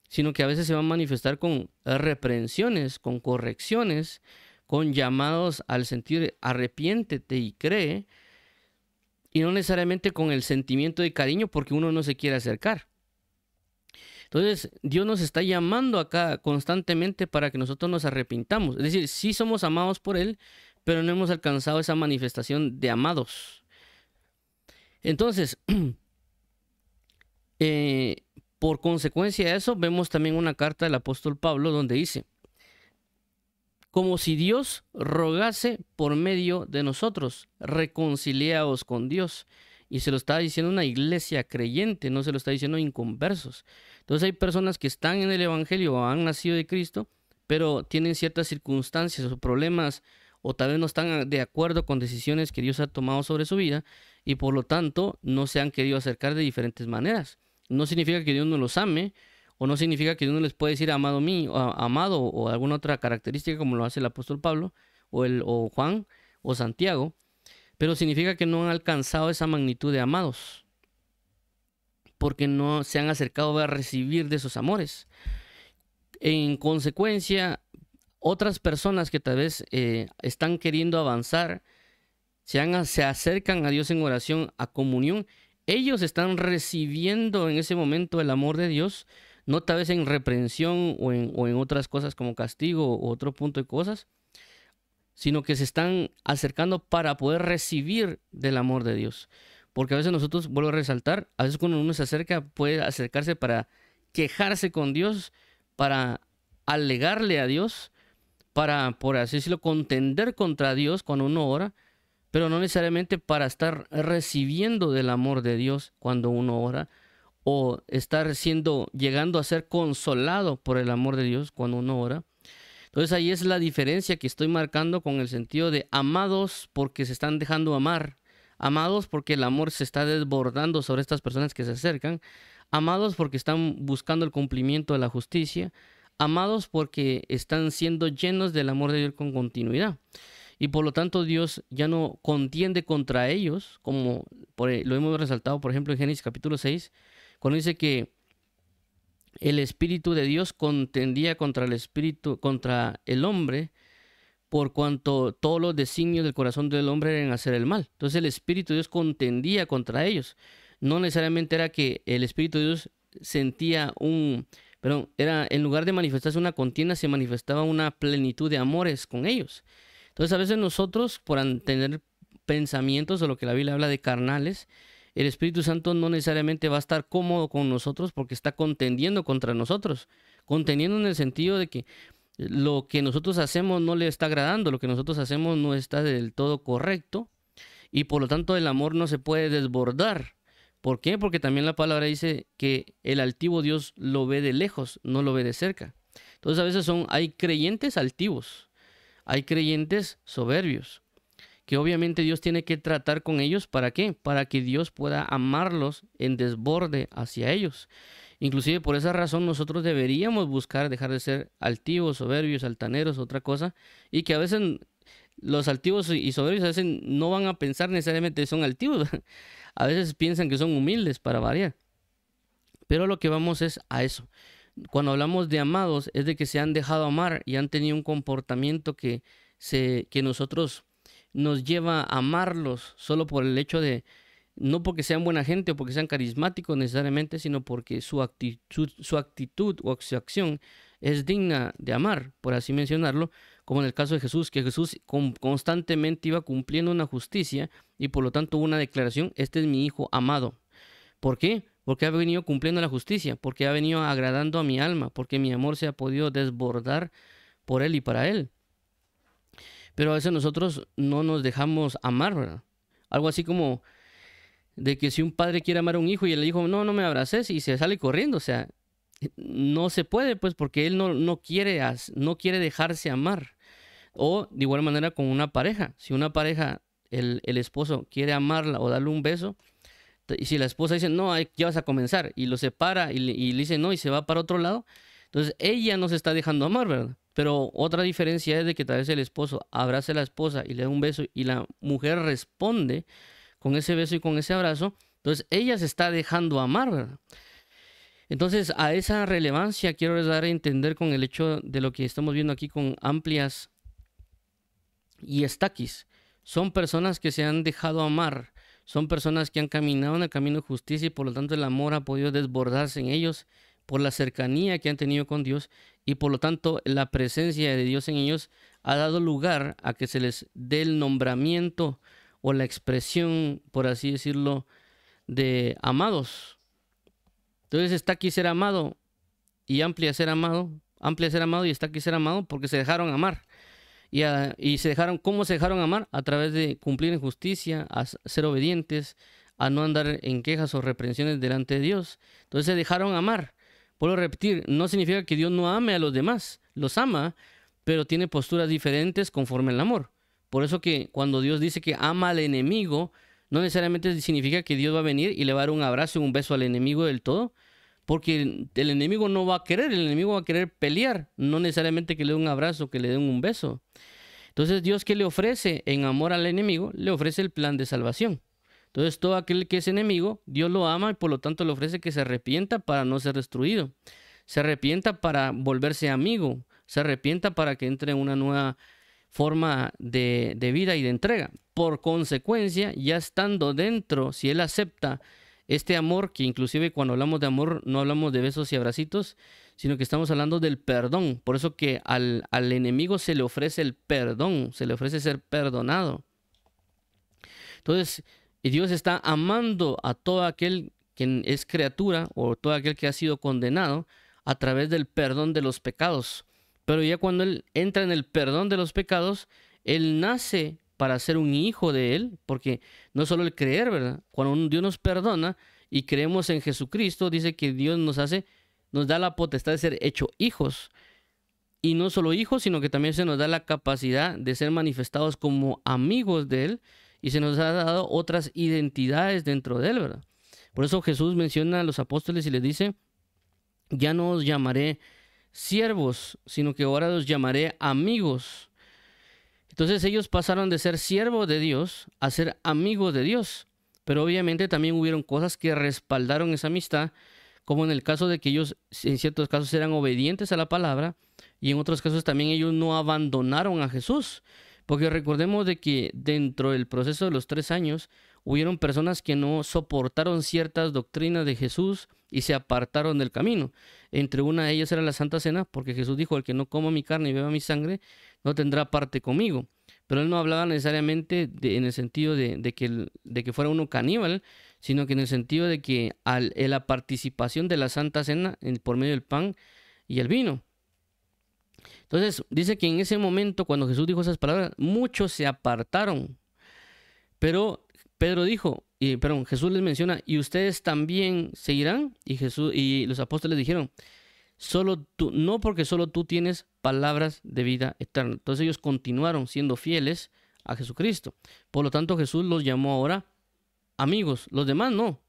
sino que a veces se va a manifestar con reprensiones, con correcciones, con llamados al sentir arrepiéntete y cree. Y no necesariamente con el sentimiento de cariño porque uno no se quiere acercar. Entonces, Dios nos está llamando acá constantemente para que nosotros nos arrepintamos. Es decir, sí somos amados por Él, pero no hemos alcanzado esa manifestación de amados. Entonces, por consecuencia de eso, vemos también una carta del apóstol Pablo donde dice, como si Dios rogase por medio de nosotros, reconciliaos con Dios. Y se lo está diciendo una iglesia creyente, no se lo está diciendo inconversos. Entonces hay personas que están en el Evangelio o han nacido de Cristo, pero tienen ciertas circunstancias o problemas o tal vez no están de acuerdo con decisiones que Dios ha tomado sobre su vida y por lo tanto no se han querido acercar de diferentes maneras. No significa que Dios no los ame o no significa que Dios no les puede decir amado mío, amado o alguna otra característica como lo hace el apóstol Pablo o Juan o Santiago, pero significa que no han alcanzado esa magnitud de amados porque no se han acercado a recibir de esos amores. En consecuencia, otras personas que tal vez están queriendo avanzar, se acercan a Dios en oración, a comunión, ellos están recibiendo en ese momento el amor de Dios, no tal vez en reprensión o en otras cosas como castigo o otro punto de cosas, sino que se están acercando para poder recibir del amor de Dios. Porque a veces nosotros, vuelvo a resaltar, a veces cuando uno se acerca, puede acercarse para quejarse con Dios, para alegarle a Dios, para, por así decirlo, contender contra Dios cuando uno ora, pero no necesariamente para estar recibiendo del amor de Dios cuando uno ora, o estar llegando a ser consolado por el amor de Dios cuando uno ora. Entonces ahí es la diferencia que estoy marcando con el sentido de amados porque se están dejando amar, amados porque el amor se está desbordando sobre estas personas que se acercan, amados porque están buscando el cumplimiento de la justicia, amados porque están siendo llenos del amor de Dios con continuidad. Y por lo tanto Dios ya no contiende contra ellos, como lo hemos resaltado, por ejemplo, en Génesis capítulo 6, cuando dice que el Espíritu de Dios contendía contra contra el hombre, por cuanto todos los designios del corazón del hombre eran hacer el mal. Entonces el Espíritu de Dios contendía contra ellos. No necesariamente era que el Espíritu de Dios sentía era, en lugar de manifestarse una contienda, se manifestaba una plenitud de amores con ellos. Entonces a veces nosotros, por tener pensamientos o lo que la Biblia habla de carnales, el Espíritu Santo no necesariamente va a estar cómodo con nosotros porque está contendiendo contra nosotros. Contendiendo en el sentido de que lo que nosotros hacemos no le está agradando, lo que nosotros hacemos no está del todo correcto y por lo tanto el amor no se puede desbordar. ¿Por qué? Porque también la palabra dice que el altivo Dios lo ve de lejos, no lo ve de cerca. Entonces a veces hay creyentes altivos, hay creyentes soberbios, que obviamente Dios tiene que tratar con ellos. ¿Para qué? Para que Dios pueda amarlos en desborde hacia ellos. Inclusive por esa razón nosotros deberíamos buscar dejar de ser altivos, soberbios, altaneros, otra cosa, y que a veces los altivos y soberbios a veces no van a pensar necesariamente que son altivos, a veces piensan que son humildes para variar. Pero lo que vamos es a eso. Cuando hablamos de amados es de que se han dejado amar y han tenido un comportamiento que nosotros nos lleva a amarlos solo por el hecho de, no porque sean buena gente o porque sean carismáticos necesariamente, sino porque su actitud o su acción es digna de amar, por así mencionarlo, como en el caso de Jesús, que Jesús constantemente iba cumpliendo una justicia y por lo tanto una declaración: este es mi hijo amado. ¿Por qué? Porque ha venido cumpliendo la justicia, porque ha venido agradando a mi alma, porque mi amor se ha podido desbordar por él y para él. Pero a veces nosotros no nos dejamos amar, ¿verdad? Algo así como de que si un padre quiere amar a un hijo y el hijo, no me abraces, y se sale corriendo, o sea, no se puede, pues, porque él no quiere dejarse amar. O de igual manera con una pareja, si una pareja, el esposo quiere amarla o darle un beso, y si la esposa dice, no, ya vas a comenzar, y lo separa y le dice no y se va para otro lado, entonces ella no se está dejando amar, ¿verdad? Pero otra diferencia es de que tal vez el esposo abrace a la esposa y le da un beso y la mujer responde con ese beso y con ese abrazo, entonces ella se está dejando amar, ¿verdad? Entonces a esa relevancia quiero dar a entender con el hecho de lo que estamos viendo aquí con Amplias y Estaquis. Son personas que se han dejado amar, son personas que han caminado en el camino de justicia y por lo tanto el amor ha podido desbordarse en ellos por la cercanía que han tenido con Dios y por lo tanto la presencia de Dios en ellos ha dado lugar a que se les dé el nombramiento o la expresión, por así decirlo, de amados. Entonces está aquí ser amado y Amplia ser amado y está aquí ser amado porque se dejaron amar. Y se dejaron, ¿cómo se dejaron amar? A través de cumplir en justicia, a ser obedientes, a no andar en quejas o reprensiones delante de Dios. Entonces se dejaron amar. Puedo repetir, no significa que Dios no ame a los demás, los ama, pero tiene posturas diferentes conforme al amor. Por eso que cuando Dios dice que ama al enemigo, no necesariamente significa que Dios va a venir y le va a dar un abrazo y un beso al enemigo del todo, porque el enemigo no va a querer, el enemigo va a querer pelear, no necesariamente que le dé un abrazo, que le dé un beso. Entonces Dios, ¿qué le ofrece en amor al enemigo? Le ofrece el plan de salvación. Entonces todo aquel que es enemigo, Dios lo ama y por lo tanto le ofrece que se arrepienta para no ser destruido. Se arrepienta para volverse amigo, se arrepienta para que entre en una nueva forma de vida y de entrega. Por consecuencia, ya estando dentro, si él acepta este amor, que inclusive cuando hablamos de amor no hablamos de besos y abracitos, sino que estamos hablando del perdón. Por eso que al enemigo se le ofrece el perdón, se le ofrece ser perdonado. Entonces, Dios está amando a todo aquel que es criatura o todo aquel que ha sido condenado a través del perdón de los pecados. Pero ya cuando él entra en el perdón de los pecados, él nace para ser un hijo de él, porque no solo el creer, ¿verdad? Cuando Dios nos perdona y creemos en Jesucristo, dice que Dios nos da la potestad de ser hecho hijos. Y no solo hijos, sino que también se nos da la capacidad de ser manifestados como amigos de él y se nos ha dado otras identidades dentro de él, ¿verdad? Por eso Jesús menciona a los apóstoles y les dice, ya no os llamaré siervos, sino que ahora los llamaré amigos. Entonces ellos pasaron de ser siervos de Dios a ser amigos de Dios. Pero obviamente también hubieron cosas que respaldaron esa amistad, como en el caso de que ellos en ciertos casos eran obedientes a la palabra y en otros casos también ellos no abandonaron a Jesús. Porque recordemos de que dentro del proceso de los 3 años hubieron personas que no soportaron ciertas doctrinas de Jesús y se apartaron del camino. Entre una de ellas era la Santa Cena, porque Jesús dijo: el que no coma mi carne y beba mi sangre no tendrá parte conmigo. Pero él no hablaba necesariamente en el sentido de que fuera uno caníbal, sino que en el sentido de que en la participación de la Santa Cena por medio del pan y el vino. Entonces dice que en ese momento, cuando Jesús dijo esas palabras, muchos se apartaron. Pero Pedro dijo, Jesús les menciona: y ustedes también se irán. Y los apóstoles dijeron: solo tú, no, porque solo tú tienes palabras de vida eterna. Entonces ellos continuaron siendo fieles a Jesucristo. Por lo tanto, Jesús los llamó ahora amigos. Los demás no.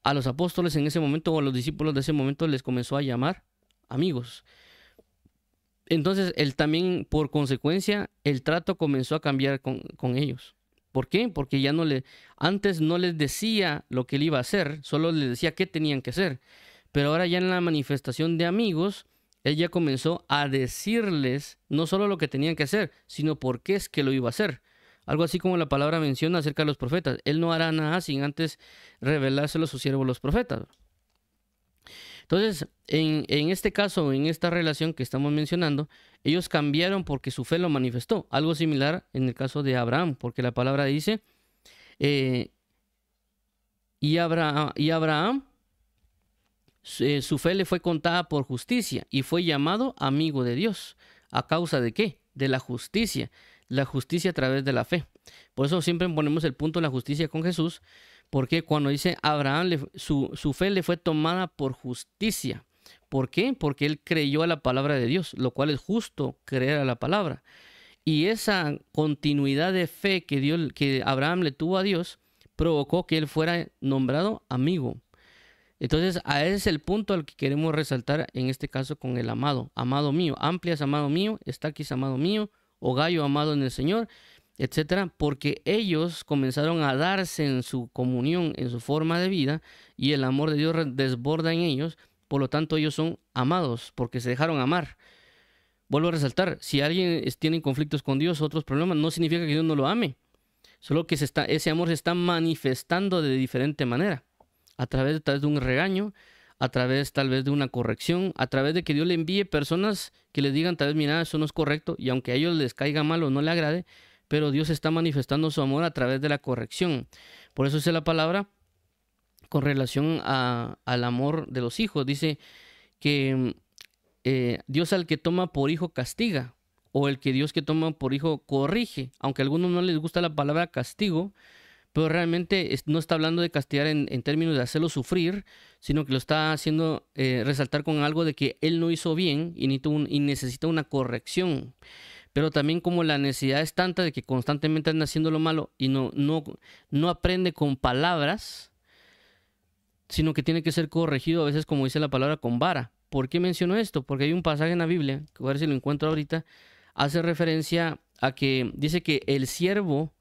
A los apóstoles en ese momento, o a los discípulos de ese momento, les comenzó a llamar amigos. Entonces, él también, por consecuencia, el trato comenzó a cambiar con ellos. ¿Por qué? Porque antes no les decía lo que él iba a hacer, solo les decía qué tenían que hacer. Pero ahora ya en la manifestación de amigos, él ya comenzó a decirles no solo lo que tenían que hacer, sino por qué es que lo iba a hacer. Algo así como la palabra menciona acerca de los profetas. Él no hará nada sin antes revelárselo a sus siervos los profetas. Entonces, en este caso, en esta relación que estamos mencionando, ellos cambiaron porque su fe lo manifestó. Algo similar en el caso de Abraham, porque la palabra dice, y Abraham, su fe le fue contada por justicia y fue llamado amigo de Dios. ¿A causa de qué? De la justicia a través de la fe. Por eso siempre ponemos el punto de la justicia con Jesús, porque cuando dice Abraham, su fe le fue tomada por justicia. ¿Por qué? Porque él creyó a la palabra de Dios, lo cual es justo, creer a la palabra. Y esa continuidad de fe que Abraham le tuvo a Dios provocó que él fuera nombrado amigo. Entonces, a ese es el punto al que queremos resaltar en este caso con el amado. Amado mío, Amplias, amado mío, Estaquis, amado mío, o Gallo, amado en el Señor, etcétera, porque ellos comenzaron a darse en su comunión, en su forma de vida, y el amor de Dios desborda en ellos. Por lo tanto, ellos son amados porque se dejaron amar. Vuelvo a resaltar: si alguien tiene conflictos con Dios, otros problemas, no significa que Dios no lo ame, solo que ese amor se está manifestando de diferente manera, a través tal vez de un regaño, a través tal vez de una corrección, a través de que Dios le envíe personas que les digan tal vez: mira, eso no es correcto, y aunque a ellos les caiga mal o no le agrade, pero Dios está manifestando su amor a través de la corrección. Por eso dice la palabra con relación al amor de los hijos. Dice que Dios al que toma por hijo castiga, o el que Dios que toma por hijo corrige. Aunque a algunos no les gusta la palabra castigo, pero realmente no está hablando de castigar en términos de hacerlo sufrir, sino que lo está haciendo resaltar con algo de que él no hizo bien y necesita una corrección. Pero también, como la necesidad es tanta de que constantemente anda haciendo lo malo y no aprende con palabras, sino que tiene que ser corregido a veces, como dice la palabra, con vara. ¿Por qué menciono esto? Porque hay un pasaje en la Biblia, que voy a ver si lo encuentro ahorita, hace referencia a que dice que el siervo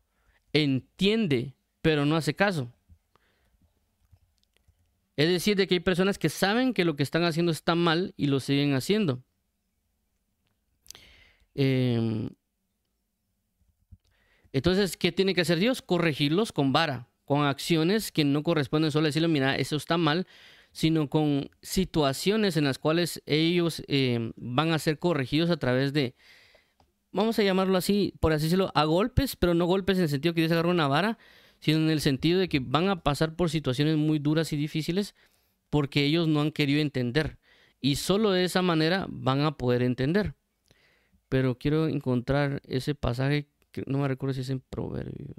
entiende, pero no hace caso. Es decir, de que hay personas que saben que lo que están haciendo está mal y lo siguen haciendo. Entonces, ¿qué tiene que hacer Dios? Corregirlos con vara, con acciones que no corresponden solo a decirle: mira, eso está mal, sino con situaciones en las cuales ellos van a ser corregidos a través de, vamos a llamarlo así, por así decirlo, a golpes, pero no golpes en el sentido que Dios agarra una vara, sino en el sentido de que van a pasar por situaciones muy duras y difíciles porque ellos no han querido entender. Y solo de esa manera van a poder entender. Pero quiero encontrar ese pasaje, que no me recuerdo si es en Proverbios.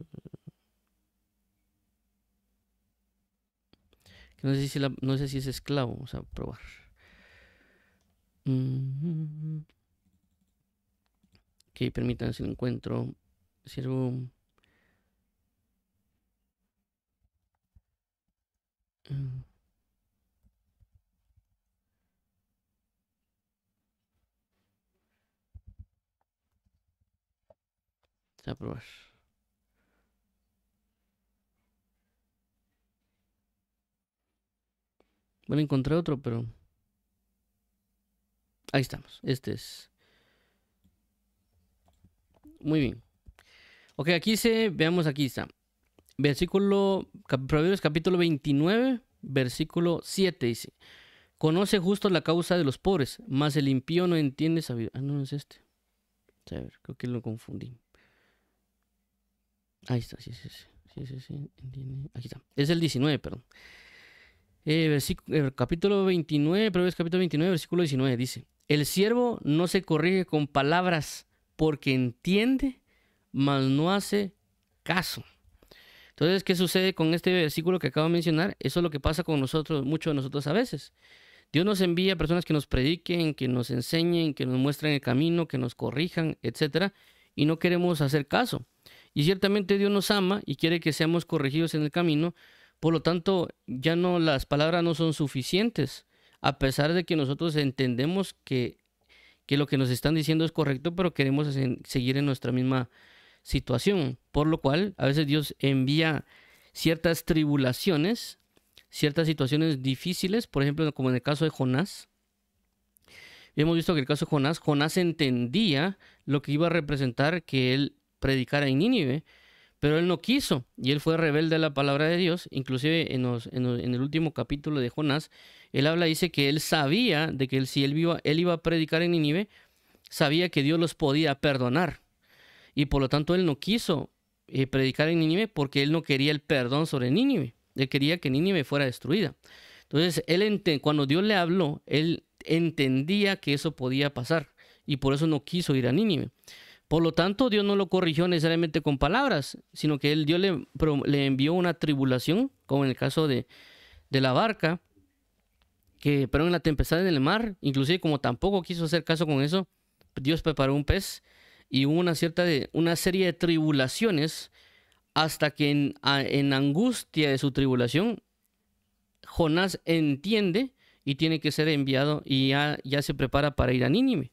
No sé si es esclavo. Vamos a probar. Ok, permítanme si lo encuentro. Siervo. A probar. Bueno, encontré otro, pero ahí estamos. Este es. Muy bien. Ok, veamos, aquí está. Proverbios capítulo 29, versículo 7 dice: Conoce justo la causa de los pobres, mas el impío no entiende sabiduría. Ah, no es este. A ver, creo que lo confundí. Ahí está, sí. Entiende. Aquí está. Es el 19, perdón. Capítulo 29, Proverbios capítulo 29, versículo 19 dice: El siervo no se corrige con palabras porque entiende, mas no hace caso. Entonces, ¿qué sucede con este versículo que acabo de mencionar? Eso es lo que pasa con nosotros, muchos de nosotros a veces. Dios nos envía personas que nos prediquen, que nos enseñen, que nos muestren el camino, que nos corrijan, etcétera, y no queremos hacer caso. Y ciertamente Dios nos ama y quiere que seamos corregidos en el camino. Por lo tanto, ya no, las palabras no son suficientes, a pesar de que nosotros entendemos que lo que nos están diciendo es correcto, pero queremos seguir en nuestra misma situación. Por lo cual, a veces Dios envía ciertas tribulaciones, ciertas situaciones difíciles, por ejemplo, como en el caso de Jonás. Hemos visto que en el caso de Jonás entendía lo que iba a representar que él predicara en Nínive, pero él no quiso y él fue rebelde a la palabra de Dios. Inclusive en el último capítulo de Jonás, él dice que él sabía de que si él iba a predicar en Nínive, sabía que Dios los podía perdonar. Y por lo tanto él no quiso predicar en Nínive porque él no quería el perdón sobre Nínive. Él quería que Nínive fuera destruida. Entonces, cuando Dios le habló, él entendía que eso podía pasar y por eso no quiso ir a Nínive. Por lo tanto, Dios no lo corrigió necesariamente con palabras, sino que Dios le envió una tribulación, como en el caso de la barca, pero en la tempestad en el mar, inclusive como tampoco quiso hacer caso con eso, Dios preparó un pez y hubo una serie de tribulaciones hasta que en angustia de su tribulación, Jonás entiende y tiene que ser enviado y ya se prepara para ir a Nínive.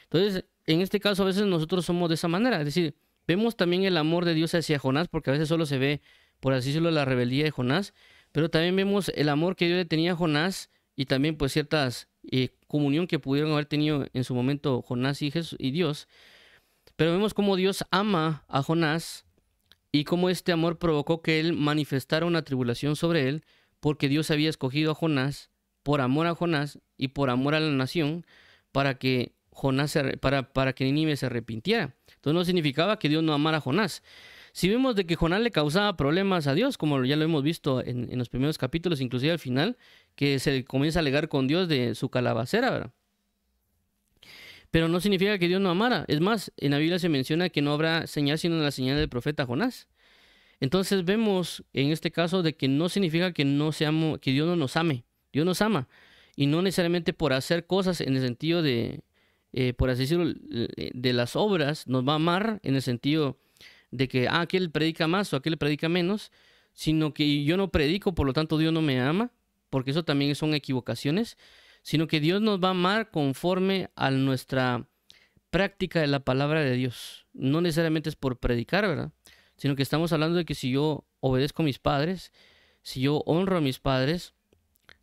Entonces, en este caso a veces nosotros somos de esa manera, es decir, vemos también el amor de Dios hacia Jonás, porque a veces solo se ve, por así decirlo, la rebeldía de Jonás, pero también vemos el amor que Dios le tenía a Jonás y también pues ciertas comunión que pudieron haber tenido en su momento Jonás y Dios. Pero vemos cómo Dios ama a Jonás y cómo este amor provocó que él manifestara una tribulación sobre él, porque Dios había escogido a Jonás por amor a Jonás y por amor a la nación para que para que Nínive se arrepintiera. Entonces no significaba que Dios no amara a Jonás. Si vemos de que Jonás le causaba problemas a Dios, como ya lo hemos visto en los primeros capítulos, inclusive al final, que se comienza a alegar con Dios de su calabacera, ¿verdad? Pero no significa que Dios no amara. Es más, en la Biblia se menciona que no habrá señal sino la señal del profeta Jonás. Entonces vemos en este caso de que no significa que que Dios no nos ame. Dios nos ama. Y no necesariamente por hacer cosas en el sentido de, por así decirlo, de las obras, nos va a amar en el sentido de que, aquel predica más o aquel predica menos, sino que yo no predico, por lo tanto Dios no me ama, porque eso también son equivocaciones, sino que Dios nos va a amar conforme a nuestra práctica de la palabra de Dios. No necesariamente es por predicar, ¿verdad? Sino que estamos hablando de que si yo obedezco a mis padres, si yo honro a mis padres,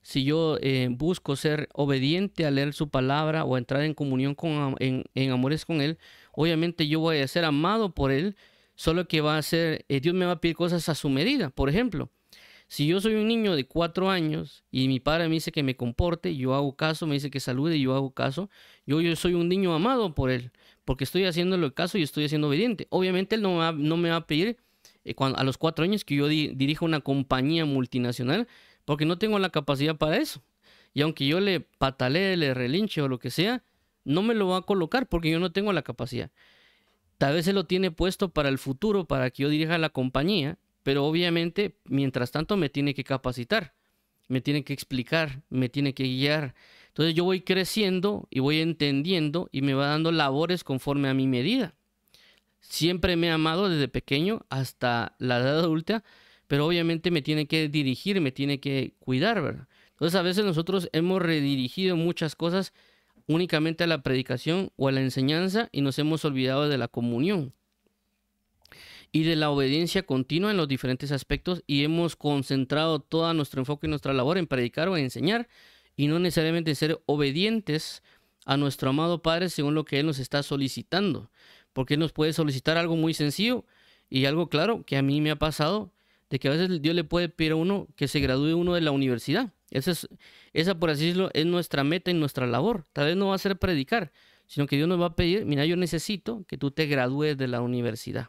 si yo busco ser obediente a leer su palabra o a entrar en comunión en amores con Él, obviamente yo voy a ser amado por Él, solo que Dios me va a pedir cosas a su medida. Por ejemplo, si yo soy un niño de 4 años y mi padre me dice que me comporte, yo hago caso, me dice que salude y yo hago caso, yo soy un niño amado por Él, porque estoy haciéndole caso y estoy siendo obediente. Obviamente Él no me va a pedir a los 4 años que yo dirija una compañía multinacional, porque no tengo la capacidad para eso. Y aunque yo le patalee, le relinche o lo que sea, no me lo va a colocar porque yo no tengo la capacidad. Tal vez se lo tiene puesto para el futuro, para que yo dirija la compañía, pero obviamente, mientras tanto, me tiene que capacitar, me tiene que explicar, me tiene que guiar. Entonces yo voy creciendo y voy entendiendo y me va dando labores conforme a mi medida. Siempre me ha amado desde pequeño hasta la edad adulta, pero obviamente me tiene que dirigir, me tiene que cuidar, ¿verdad? Entonces a veces nosotros hemos redirigido muchas cosas únicamente a la predicación o a la enseñanza y nos hemos olvidado de la comunión. y de la obediencia continua en los diferentes aspectos, y hemos concentrado todo nuestro enfoque y nuestra labor en predicar o en enseñar, y no necesariamente ser obedientes a nuestro amado Padre según lo que Él nos está solicitando, porque Él nos puede solicitar algo muy sencillo y algo claro que a mí me ha pasado, de que a veces Dios le puede pedir a uno que se gradúe uno de la universidad. Esa, por así decirlo, es nuestra meta y nuestra labor. Tal vez no va a ser predicar, sino que Dios nos va a pedir, mira, yo necesito que tú te gradúes de la universidad.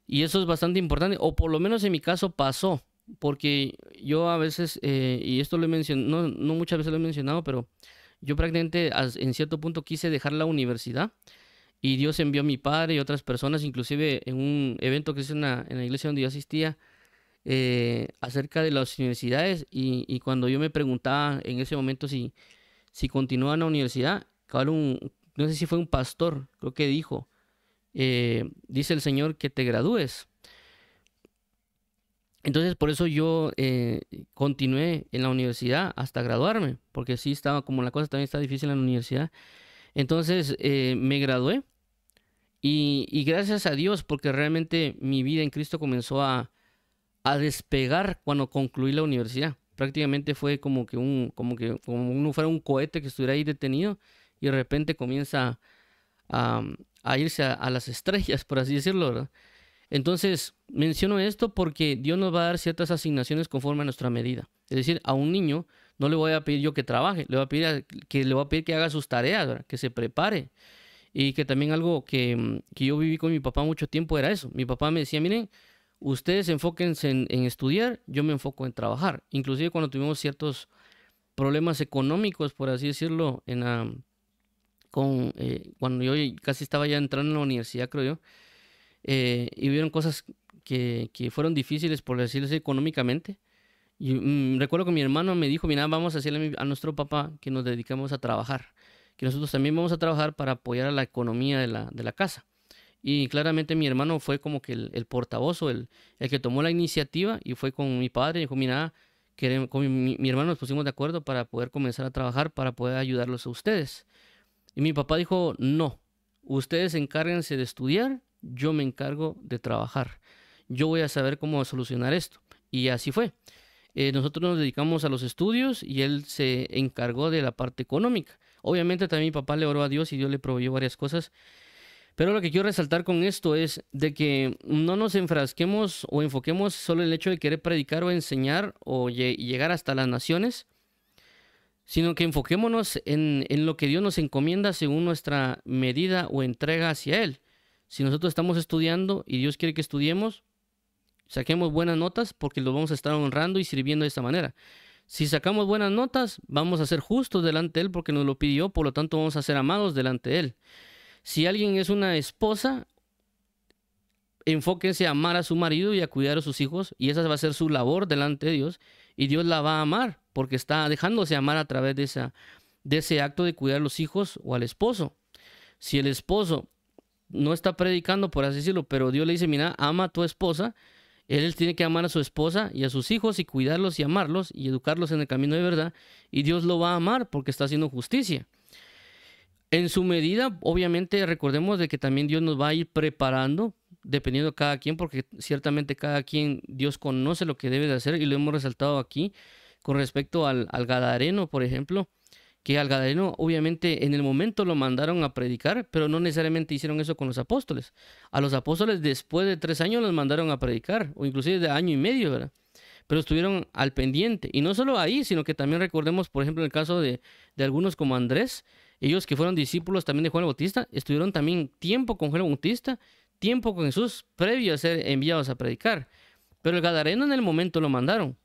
Y eso es bastante importante, o por lo menos en mi caso pasó, porque yo a veces, y esto lo he mencionado, no muchas veces lo he mencionado, pero yo prácticamente en cierto punto quise dejar la universidad, y Dios envió a mi padre y otras personas, inclusive en un evento que hice en la iglesia donde yo asistía, acerca de las universidades, y cuando yo me preguntaba en ese momento si continuaba en la universidad, no sé si fue un pastor, creo que dijo, dice el Señor que te gradúes. Entonces por eso yo continué en la universidad hasta graduarme, porque sí estaba, como la cosa también está difícil en la universidad. Entonces me gradué, y gracias a Dios, porque realmente mi vida en Cristo comenzó a despegar cuando concluí la universidad. Prácticamente fue como uno fuera un cohete que estuviera ahí detenido, y de repente comienza a irse a las estrellas, por así decirlo, ¿verdad? Entonces, menciono esto porque Dios nos va a dar ciertas asignaciones conforme a nuestra medida. Es decir, a un niño no le voy a pedir yo que trabaje, le voy a pedir que haga sus tareas, ¿verdad? Que se prepare. Y que también algo que yo viví con mi papá mucho tiempo era eso. Mi papá me decía, miren, ustedes enfóquense en estudiar, yo me enfoco en trabajar. Inclusive cuando tuvimos ciertos problemas económicos, por así decirlo, cuando yo casi estaba ya entrando en la universidad, creo yo, y hubieron cosas que fueron difíciles, por decirlo así, económicamente. Y recuerdo que mi hermano me dijo, mira, vamos a decirle a nuestro papá que nos dedicamos a trabajar, que nosotros también vamos a trabajar para apoyar a la economía de la casa. Y claramente mi hermano fue como que el portavoz, o el que tomó la iniciativa, y fue con mi padre y dijo, mira, con mi hermano nos pusimos de acuerdo para poder comenzar a trabajar, para poder ayudarlos a ustedes. Y mi papá dijo, no, ustedes encárguense de estudiar, yo me encargo de trabajar. Yo voy a saber cómo solucionar esto. Y así fue. Nosotros nos dedicamos a los estudios y él se encargó de la parte económica. Obviamente también mi papá le oró a Dios y Dios le proveyó varias cosas. Pero lo que quiero resaltar con esto es de que no nos enfrasquemos o enfoquemos solo en el hecho de querer predicar o enseñar o llegar hasta las naciones, sino que enfoquémonos en lo que Dios nos encomienda según nuestra medida o entrega hacia Él. Si nosotros estamos estudiando y Dios quiere que estudiemos, saquemos buenas notas, porque los vamos a estar honrando y sirviendo de esta manera. Si sacamos buenas notas, vamos a ser justos delante de Él porque nos lo pidió, por lo tanto vamos a ser amados delante de Él. Si alguien es una esposa, enfóquense a amar a su marido y a cuidar a sus hijos, y esa va a ser su labor delante de Dios, y Dios la va a amar porque está dejándose amar a través de ese acto de cuidar a los hijos o al esposo. Si el esposo no está predicando, por así decirlo, pero Dios le dice, mira, ama a tu esposa, él tiene que amar a su esposa y a sus hijos y cuidarlos y amarlos y educarlos en el camino de verdad, y Dios lo va a amar porque está haciendo justicia. En su medida, obviamente, recordemos de que también Dios nos va a ir preparando, dependiendo de cada quien, porque ciertamente cada quien, Dios conoce lo que debe de hacer, y lo hemos resaltado aquí con respecto al Gadareno, por ejemplo, que al Gadareno obviamente en el momento lo mandaron a predicar, pero no necesariamente hicieron eso con los apóstoles. A los apóstoles después de 3 años los mandaron a predicar, o inclusive de año y medio, ¿verdad? Pero estuvieron al pendiente. Y no solo ahí, sino que también recordemos, por ejemplo, en el caso de algunos como Andrés, ellos que fueron discípulos también de Juan el Bautista, estuvieron también tiempo con Juan el Bautista, tiempo con Jesús, previo a ser enviados a predicar. Pero el Gadareno en el momento lo mandaron.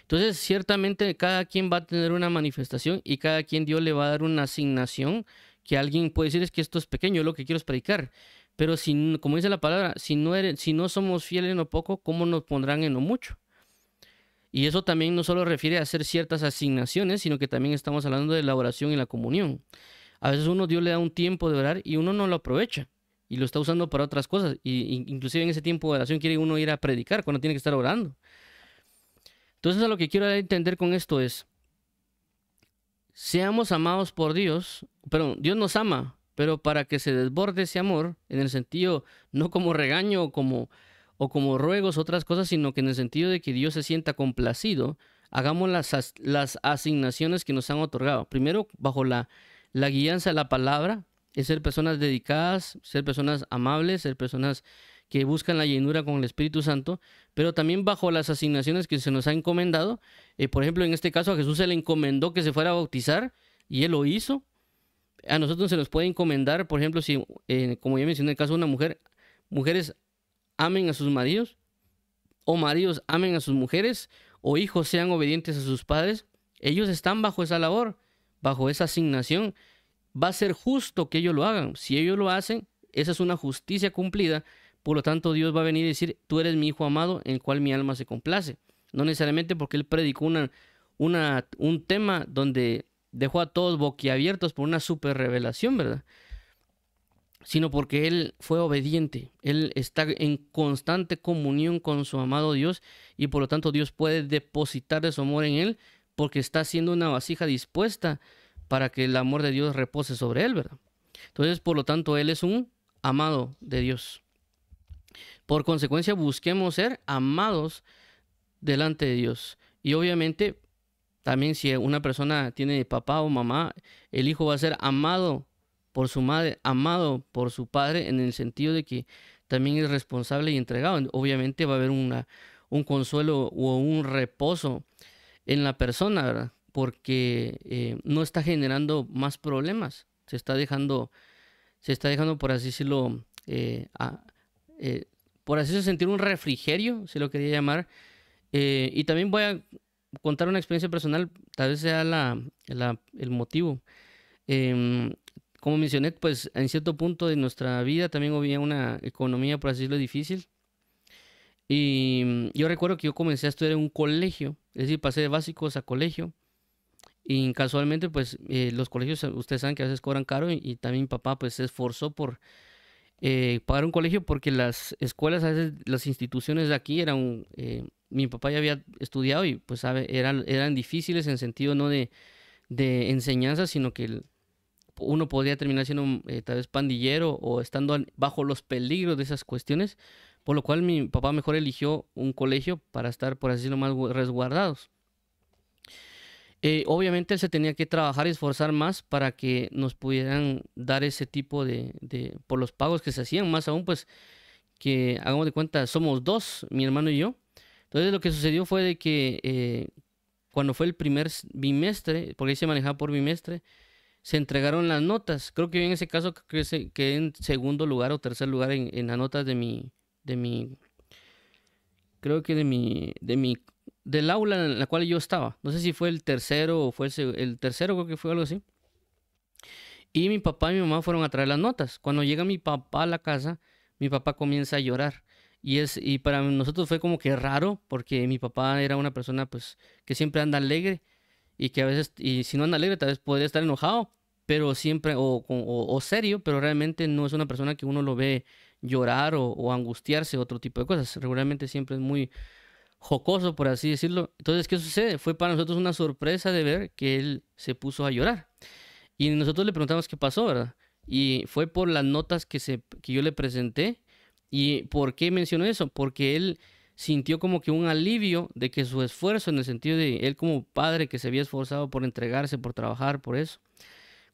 Entonces, ciertamente cada quien va a tener una manifestación, y cada quien Dios le va a dar una asignación, que alguien puede decir, es que esto es pequeño, lo que quiero es predicar. Pero si, como dice la palabra, si no somos fieles en lo poco, ¿cómo nos pondrán en lo mucho? Y eso también no solo refiere a hacer ciertas asignaciones, sino que también estamos hablando de la oración y la comunión. A veces Dios le da un tiempo de orar y uno no lo aprovecha y lo está usando para otras cosas. Y inclusive en ese tiempo de oración quiere uno ir a predicar cuando tiene que estar orando. Entonces, a lo que quiero entender con esto es, seamos amados por Dios, pero Dios nos ama, pero para que se desborde ese amor, en el sentido, no como regaño o como ruegos, otras cosas, sino que en el sentido de que Dios se sienta complacido, hagamos las asignaciones que nos han otorgado. Primero, bajo la guianza de la palabra, es ser personas dedicadas, ser personas amables, ser personas que buscan la llenura con el Espíritu Santo, pero también bajo las asignaciones que se nos ha encomendado. Por ejemplo, en este caso a Jesús se le encomendó que se fuera a bautizar y él lo hizo. A nosotros se nos puede encomendar, por ejemplo, si, como ya mencioné, en el caso de una mujer, mujeres amen a sus maridos, o maridos amen a sus mujeres, o hijos sean obedientes a sus padres. Ellos están bajo esa labor, bajo esa asignación. Va a ser justo que ellos lo hagan. Si ellos lo hacen, esa es una justicia cumplida. Por lo tanto, Dios va a venir y decir, tú eres mi hijo amado en el cual mi alma se complace. No necesariamente porque él predicó un tema donde dejó a todos boquiabiertos por una super revelación, ¿verdad? Sino porque él fue obediente. Él está en constante comunión con su amado Dios y por lo tanto Dios puede depositar de su amor en él porque está siendo una vasija dispuesta para que el amor de Dios repose sobre él, ¿verdad? Entonces, por lo tanto, él es un amado de Dios. Por consecuencia, busquemos ser amados delante de Dios. Y obviamente, también si una persona tiene papá o mamá, el hijo va a ser amado por su madre, amado por su padre, en el sentido de que también es responsable y entregado. Obviamente va a haber un consuelo o un reposo en la persona, ¿verdad? Porque no está generando más problemas. Se está dejando, por así decirlo, por así decirlo, sentir un refrigerio, si lo quería llamar. Y también voy a contar una experiencia personal, tal vez sea el motivo. Em, como mencioné, pues en cierto punto de nuestra vida también había una economía, por así decirlo, difícil. Y yo recuerdo que yo comencé a estudiar en un colegio, es decir, pasé de básicos a colegio. Y casualmente, pues los colegios, ustedes saben que a veces cobran caro y también mi papá pues se esforzó por pagar un colegio porque las escuelas, a veces las instituciones de aquí mi papá ya había estudiado y pues eran difíciles en sentido no de enseñanza, sino que uno podría terminar siendo tal vez pandillero o estando bajo los peligros de esas cuestiones, por lo cual mi papá mejor eligió un colegio para estar, por así decirlo, más resguardados. Obviamente él se tenía que trabajar y esforzar más para que nos pudieran dar ese tipo por los pagos que se hacían, más aún pues que hagamos de cuenta, somos dos, mi hermano y yo. Entonces lo que sucedió fue de que cuando fue el primer bimestre, porque ahí se manejaba por bimestre, se entregaron las notas. Creo que en ese caso quedé en segundo lugar o tercer lugar en las notas de mi, creo que del aula en la cual yo estaba. No sé si fue el tercero o fue el tercero, creo que fue algo así. Y mi papá y mi mamá fueron a traer las notas. Cuando llega mi papá a la casa, mi papá comienza a llorar. Y para nosotros fue como que raro, porque mi papá era una persona pues que siempre anda alegre y que a veces, y si no anda alegre, tal vez podría estar enojado, pero siempre, o serio, pero realmente no es una persona que uno lo ve llorar o angustiarse, otro tipo de cosas. Regularmente siempre es muy jocoso, por así decirlo. Entonces, ¿qué sucede? Fue para nosotros una sorpresa de ver que él se puso a llorar. Y nosotros le preguntamos qué pasó, ¿verdad? Y fue por las notas que yo le presenté. ¿Y por qué mencionó eso? Porque él sintió como que un alivio de que su esfuerzo, en el sentido de él como padre que se había esforzado por entregarse, por trabajar, por eso.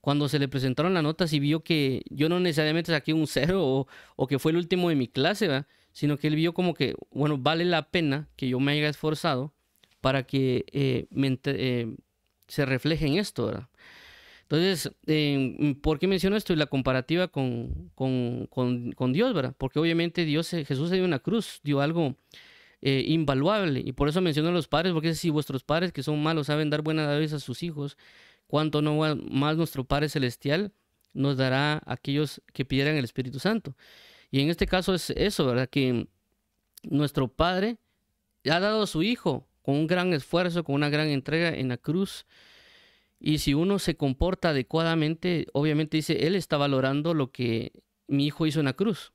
Cuando se le presentaron las notas y vio que yo no necesariamente saqué un cero o que fue el último de mi clase, ¿verdad? Sino que él vio como que, bueno, vale la pena que yo me haya esforzado para que se refleje en esto, ¿verdad? Entonces, ¿por qué menciono esto? Y la comparativa con Dios, ¿verdad? Porque obviamente Jesús dio una cruz, dio algo invaluable. Y por eso menciono a los padres, porque si vuestros padres que son malos saben dar buenas dádivas a sus hijos, cuánto no más nuestro Padre Celestial nos dará a aquellos que pidieran el Espíritu Santo. Y en este caso es eso, ¿verdad? Que nuestro Padre ha dado a su Hijo con un gran esfuerzo, con una gran entrega en la cruz. Y si uno se comporta adecuadamente, obviamente dice, Él está valorando lo que mi Hijo hizo en la cruz.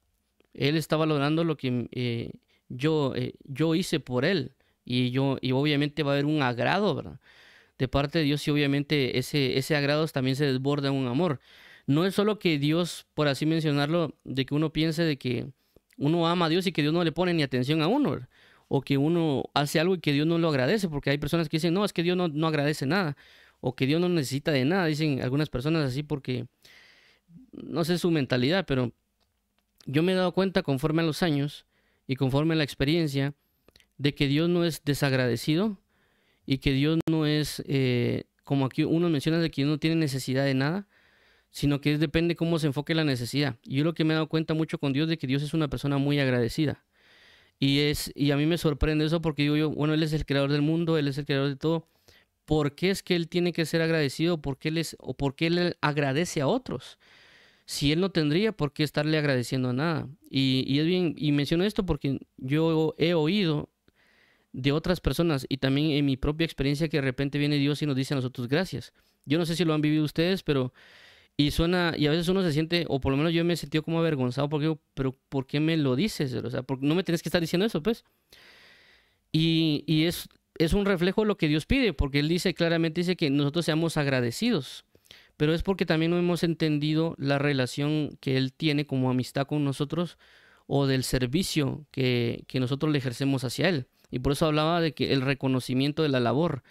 Él está valorando lo que yo hice por Él. Y obviamente va a haber un agrado, ¿verdad? De parte de Dios y obviamente ese agrado también se desborda en un amor. no es solo que Dios, por así mencionarlo, de que uno piense de que uno ama a Dios y que Dios no le pone ni atención a uno, ¿verdad? O que uno hace algo y que Dios no lo agradece, porque hay personas que dicen, no, es que Dios no agradece nada, o que Dios no necesita de nada, dicen algunas personas así porque no sé su mentalidad, pero yo me he dado cuenta conforme a los años y conforme a la experiencia de que Dios no es desagradecido y que Dios no es, como aquí uno menciona, de que Dios no tiene necesidad de nada, sino que depende cómo se enfoque la necesidad. Y yo lo que me he dado cuenta mucho con Dios de que Dios es una persona muy agradecida. Y a mí me sorprende eso porque digo yo, bueno, Él es el creador del mundo, Él es el creador de todo. ¿Por qué es que Él tiene que ser agradecido? ¿Por qué Él agradece a otros? Si Él no tendría por qué estarle agradeciendo a nada. Y es bien, y menciono esto porque yo he oído de otras personas y también en mi propia experiencia que de repente viene Dios y nos dice a nosotros gracias. Yo no sé si lo han vivido ustedes, pero y suena, y a veces uno se siente, o por lo menos yo me he sentido como avergonzado porque digo, pero ¿por qué me lo dices? O sea, no me tienes que estar diciendo eso, pues. Y es un reflejo de lo que Dios pide, porque Él dice claramente, dice que nosotros seamos agradecidos. Pero es porque también no hemos entendido la relación que Él tiene como amistad con nosotros o del servicio que nosotros le ejercemos hacia Él. Y por eso hablaba de que el reconocimiento de la labor,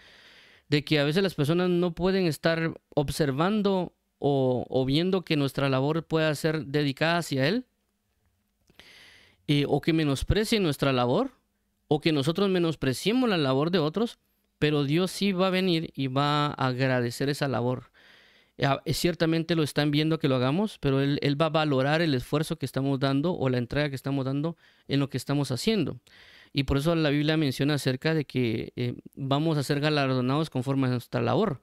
de que a veces las personas no pueden estar observando o viendo que nuestra labor pueda ser dedicada hacia Él, o que menosprecien nuestra labor, o que nosotros menospreciemos la labor de otros, pero Dios sí va a venir y va a agradecer esa labor. Ciertamente lo están viendo que lo hagamos, pero él va a valorar el esfuerzo que estamos dando o la entrega que estamos dando en lo que estamos haciendo. Y por eso la Biblia menciona acerca de que vamos a ser galardonados conforme a nuestra labor.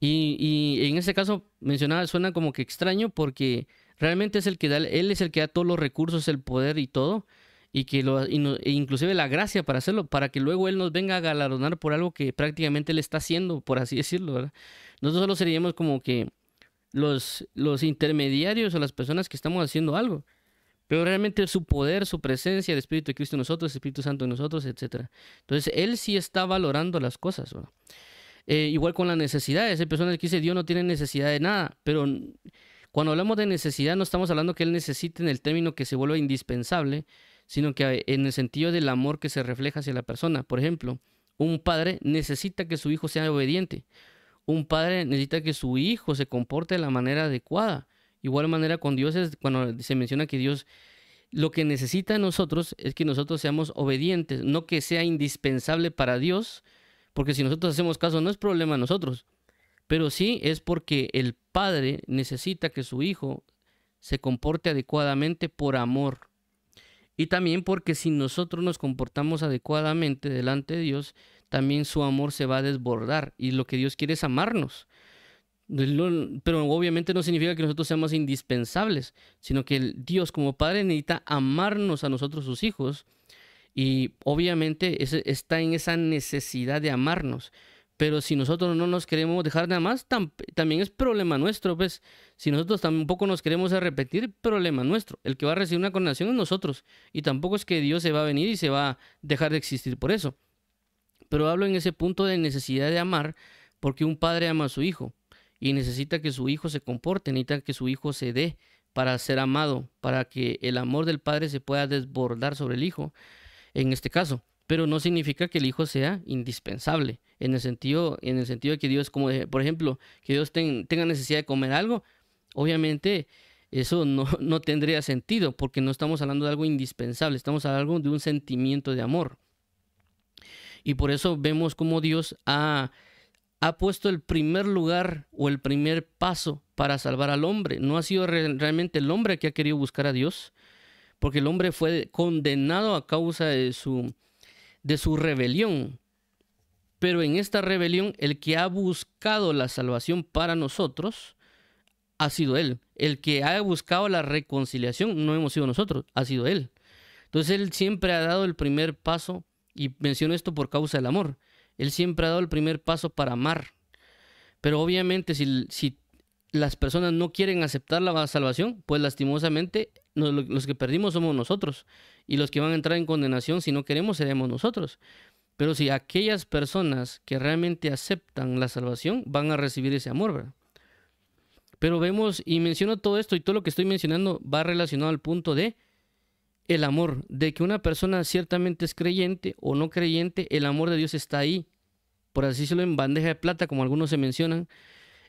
Y en ese caso mencionaba, suena como que extraño porque realmente es el que da, Él es el que da todos los recursos, el poder y todo, y que e inclusive la gracia para hacerlo, para que luego Él nos venga a galardonar por algo que prácticamente Él está haciendo, por así decirlo, ¿verdad? Nosotros solo seríamos como que los intermediarios o las personas que estamos haciendo algo. Pero realmente su poder, su presencia, el Espíritu de Cristo en nosotros, el Espíritu Santo en nosotros, etcétera. Entonces, Él sí está valorando las cosas, ¿verdad? Igual con las necesidades. Hay personas que dicen Dios no tiene necesidad de nada, pero cuando hablamos de necesidad no estamos hablando que Él necesite en el término que se vuelva indispensable, sino que en el sentido del amor que se refleja hacia la persona. Por ejemplo, un padre necesita que su hijo sea obediente. Un padre necesita que su hijo se comporte de la manera adecuada. Igual manera con Dios es cuando se menciona que Dios lo que necesita de nosotros es que nosotros seamos obedientes, no que sea indispensable para Dios, porque si nosotros hacemos caso no es problema de nosotros, pero sí es porque el padre necesita que su hijo se comporte adecuadamente por amor. Y también porque si nosotros nos comportamos adecuadamente delante de Dios, también su amor se va a desbordar. Y lo que Dios quiere es amarnos. Pero obviamente no significa que nosotros seamos indispensables, sino que Dios como Padre necesita amarnos a nosotros sus hijos. Y obviamente está en esa necesidad de amarnos. Pero si nosotros no nos queremos dejar nada más, también es problema nuestro, pues. Si nosotros tampoco nos queremos arrepentir, problema nuestro. El que va a recibir una condenación es nosotros. Y tampoco es que Dios se va a venir y se va a dejar de existir por eso. Pero hablo en ese punto de necesidad de amar, porque un padre ama a su hijo. Y necesita que su hijo se comporte, necesita que su hijo se dé para ser amado, para que el amor del padre se pueda desbordar sobre el hijo, en este caso. Pero no significa que el hijo sea indispensable, en el sentido de que Dios, como por ejemplo, que Dios tenga necesidad de comer algo, obviamente eso no tendría sentido, porque no estamos hablando de algo indispensable, estamos hablando de un sentimiento de amor. Y por eso vemos cómo Dios ha puesto el primer lugar o el primer paso para salvar al hombre. No ha sido realmente el hombre que ha querido buscar a Dios, porque el hombre fue condenado a causa de su rebelión. Pero en esta rebelión, el que ha buscado la salvación para nosotros ha sido Él. El que ha buscado la reconciliación no hemos sido nosotros, ha sido Él. Entonces Él siempre ha dado el primer paso, y menciono esto por causa del amor. Él siempre ha dado el primer paso para amar. Pero obviamente si las personas no quieren aceptar la salvación, pues lastimosamente los que perdimos somos nosotros. Y los que van a entrar en condenación, si no queremos, seremos nosotros. Pero si aquellas personas que realmente aceptan la salvación van a recibir ese amor, ¿verdad? Pero vemos, y menciono todo esto, y todo lo que estoy mencionando va relacionado al punto de el amor, de que una persona ciertamente es creyente o no creyente, el amor de Dios está ahí, por así decirlo, en bandeja de plata, como algunos se mencionan,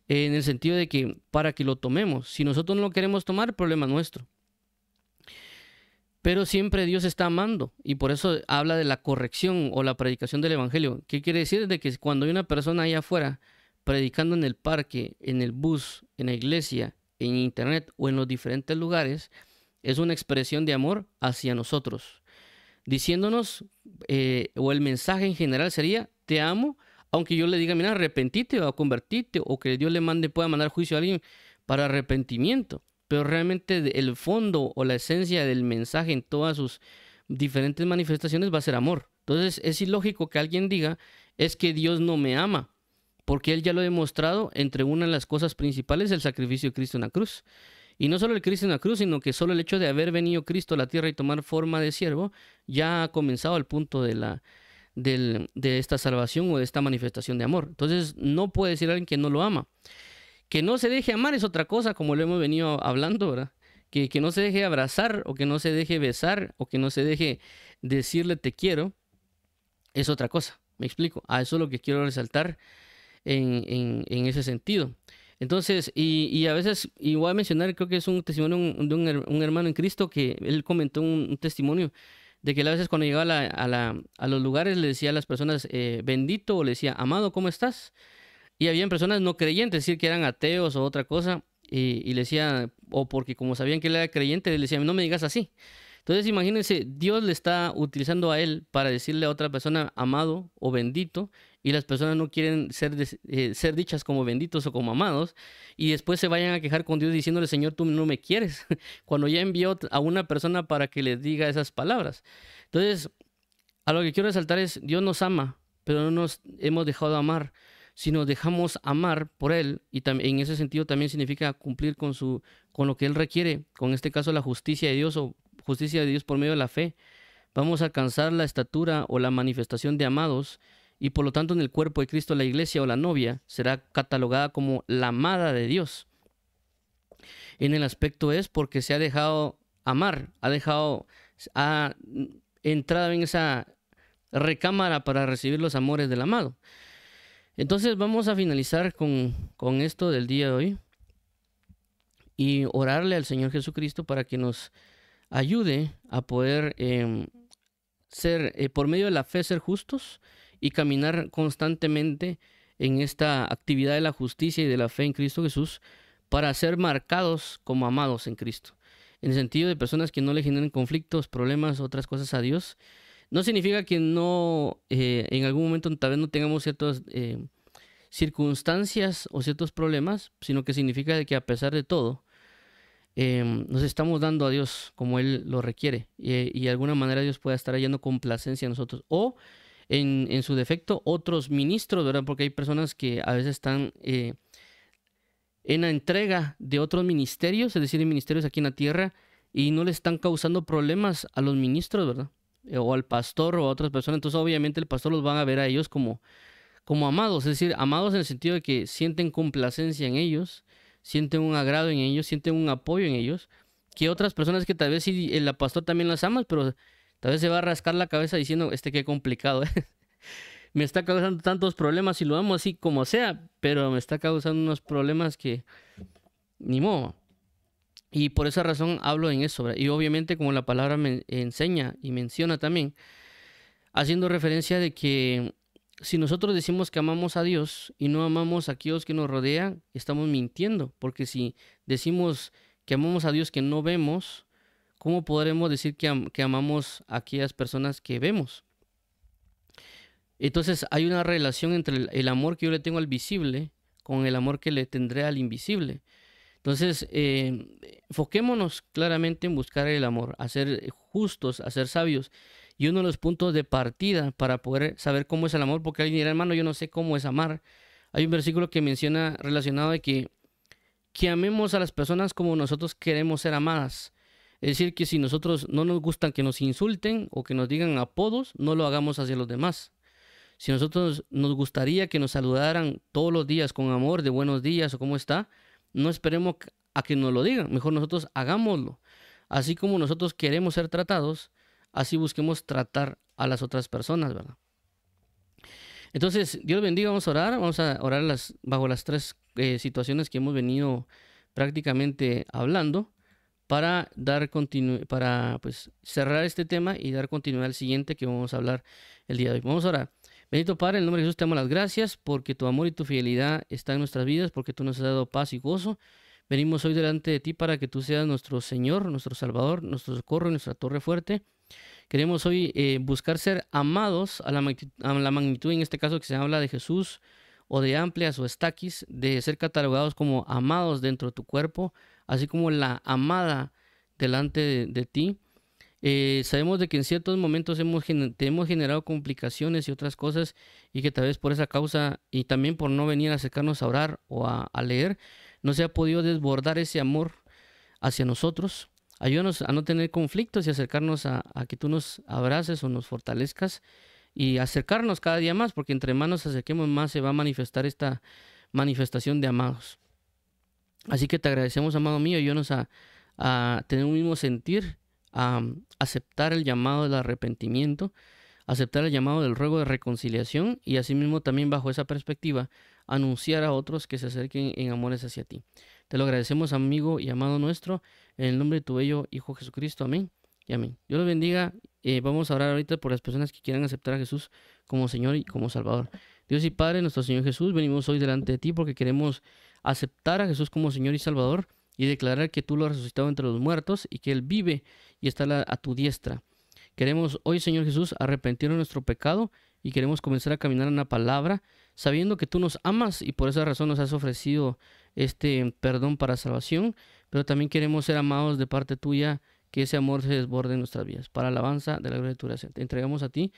en el sentido de que para que lo tomemos, si nosotros no lo queremos tomar, problema nuestro. Pero siempre Dios está amando, y por eso habla de la corrección o la predicación del evangelio. ¿Qué quiere decir? De que cuando hay una persona allá afuera predicando en el parque, en el bus, en la iglesia, en internet o en los diferentes lugares, es una expresión de amor hacia nosotros, diciéndonos, o el mensaje en general sería, te amo, aunque yo le diga, mira, arrepentite o convertite, o que Dios le pueda mandar juicio a alguien para arrepentimiento. Pero realmente el fondo o la esencia del mensaje en todas sus diferentes manifestaciones va a ser amor. Entonces es ilógico que alguien diga, es que Dios no me ama, porque Él ya lo ha demostrado entre una de las cosas principales, el sacrificio de Cristo en la cruz. Y no solo el Cristo en la cruz, sino que solo el hecho de haber venido Cristo a la tierra y tomar forma de siervo, ya ha comenzado el punto de esta salvación o de esta manifestación de amor. Entonces no puede decir alguien que no lo ama. Que no se deje amar es otra cosa, como lo hemos venido hablando, ¿verdad? Que no se deje abrazar, o que no se deje besar, o que no se deje decirle te quiero, es otra cosa. ¿Me explico? A eso es lo que quiero resaltar en ese sentido. Entonces, y a veces, y voy a mencionar, creo que es un testimonio de un hermano en Cristo, que él comentó un testimonio de que él a veces cuando llegaba a los lugares le decía a las personas bendito, o le decía amado, ¿cómo estás? Y habían personas no creyentes, es decir, que eran ateos o otra cosa, y le decía, o porque como sabían que él era creyente, le decían, no me digas así. Entonces imagínense, Dios le está utilizando a él para decirle a otra persona amado o bendito, y las personas no quieren ser dichas como benditos o como amados, y después se vayan a quejar con Dios diciéndole, Señor, tú no me quieres, cuando ya envió a una persona para que les diga esas palabras. Entonces, a lo que quiero resaltar es, Dios nos ama, pero no nos hemos dejado de amar. Si nos dejamos amar por Él, y en ese sentido también significa cumplir con lo que Él requiere, con este caso la justicia de Dios o justicia de Dios por medio de la fe, vamos a alcanzar la estatura o la manifestación de amados, y por lo tanto en el cuerpo de Cristo la iglesia o la novia será catalogada como la amada de Dios. En el aspecto es porque se ha dejado amar, ha entrado en esa recámara para recibir los amores del amado. Entonces vamos a finalizar con esto del día de hoy y orarle al Señor Jesucristo para que nos ayude a poder por medio de la fe, ser justos y caminar constantemente en esta actividad de la justicia y de la fe en Cristo Jesús, para ser marcados como amados en Cristo. En el sentido de personas que no le generen conflictos, problemas, otras cosas a Dios. No significa que no, en algún momento tal vez no tengamos ciertas circunstancias o ciertos problemas, sino que significa que a pesar de todo, nos estamos dando a Dios como Él lo requiere, y de alguna manera Dios pueda estar hallando complacencia a nosotros, o en su defecto otros ministros, ¿verdad? Porque hay personas que a veces están en la entrega de otros ministerios, es decir, en ministerios aquí en la tierra, y no le están causando problemas a los ministros, ¿verdad? O al pastor o a otras personas. Entonces obviamente el pastor los van a ver a ellos como amados, es decir, amados en el sentido de que sienten complacencia en ellos, sienten un agrado en ellos, sienten un apoyo en ellos, que otras personas que tal vez sí el pastor también las ama, pero tal vez se va a rascar la cabeza diciendo, qué complicado, me está causando tantos problemas y lo amo así como sea, pero me está causando unos problemas que ni modo. Y por esa razón hablo en eso, ¿verdad? Y obviamente como la palabra me enseña y menciona también, haciendo referencia de que si nosotros decimos que amamos a Dios y no amamos a aquellos que nos rodean, estamos mintiendo, porque si decimos que amamos a Dios que no vemos, ¿cómo podremos decir que amamos a aquellas personas que vemos? Entonces hay una relación entre el amor que yo le tengo al visible con el amor que le tendré al invisible. Entonces, enfoquémonos claramente en buscar el amor, a ser justos, a ser sabios. Y uno de los puntos de partida para poder saber cómo es el amor, porque alguien dirá, hermano, yo no sé cómo es amar. Hay un versículo que menciona relacionado de que amemos a las personas como nosotros queremos ser amadas. Es decir, que si nosotros no nos gustan que nos insulten o que nos digan apodos, no lo hagamos hacia los demás. Si nosotros nos gustaría que nos saludaran todos los días con amor, de buenos días o cómo está, No esperemos a que nos lo digan, mejor nosotros hagámoslo. Así como nosotros queremos ser tratados, así busquemos tratar a las otras personas, ¿verdad? Entonces, Dios bendiga, vamos a orar bajo las tres situaciones que hemos venido prácticamente hablando para para pues, cerrar este tema y dar continuidad al siguiente que vamos a hablar el día de hoy. Vamos a orar. Bendito Padre, en el nombre de Jesús te damos las gracias porque tu amor y tu fidelidad están en nuestras vidas, porque tú nos has dado paz y gozo. Venimos hoy delante de ti para que tú seas nuestro Señor, nuestro Salvador, nuestro socorro y nuestra torre fuerte. Queremos hoy buscar ser amados a la magnitud, en este caso que se habla de Jesús o de Amplias o Estaquis, de ser catalogados como amados dentro de tu cuerpo, así como la amada delante de ti. Sabemos de que en ciertos momentos te hemos generado complicaciones y otras cosas y que tal vez por esa causa y también por no venir a acercarnos a orar o a leer, no se ha podido desbordar ese amor hacia nosotros. Ayúdanos a no tener conflictos y acercarnos a que tú nos abraces o nos fortalezcas y acercarnos cada día más, porque entre más nos acerquemos más se va a manifestar esta manifestación de amados. Así que te agradecemos, amado mío, ayúdanos a tener un mismo sentir, a aceptar el llamado del arrepentimiento, aceptar el llamado del ruego de reconciliación y asimismo también bajo esa perspectiva anunciar a otros que se acerquen en amores hacia ti. Te lo agradecemos, amigo y amado nuestro, en el nombre de tu bello Hijo Jesucristo. Amén y amén. Dios los bendiga. Vamos a orar ahorita por las personas que quieran aceptar a Jesús como Señor y como Salvador. Dios y Padre, nuestro Señor Jesús, venimos hoy delante de ti porque queremos aceptar a Jesús como Señor y Salvador y declarar que tú lo has resucitado entre los muertos y que Él vive y está a tu diestra. Queremos hoy, Señor Jesús, arrepentirnos de nuestro pecado y queremos comenzar a caminar en la palabra, sabiendo que tú nos amas y por esa razón nos has ofrecido este perdón para salvación, pero también queremos ser amados de parte tuya, que ese amor se desborde en nuestras vidas, para alabanza de la gloria de tu gracia. Te entregamos a ti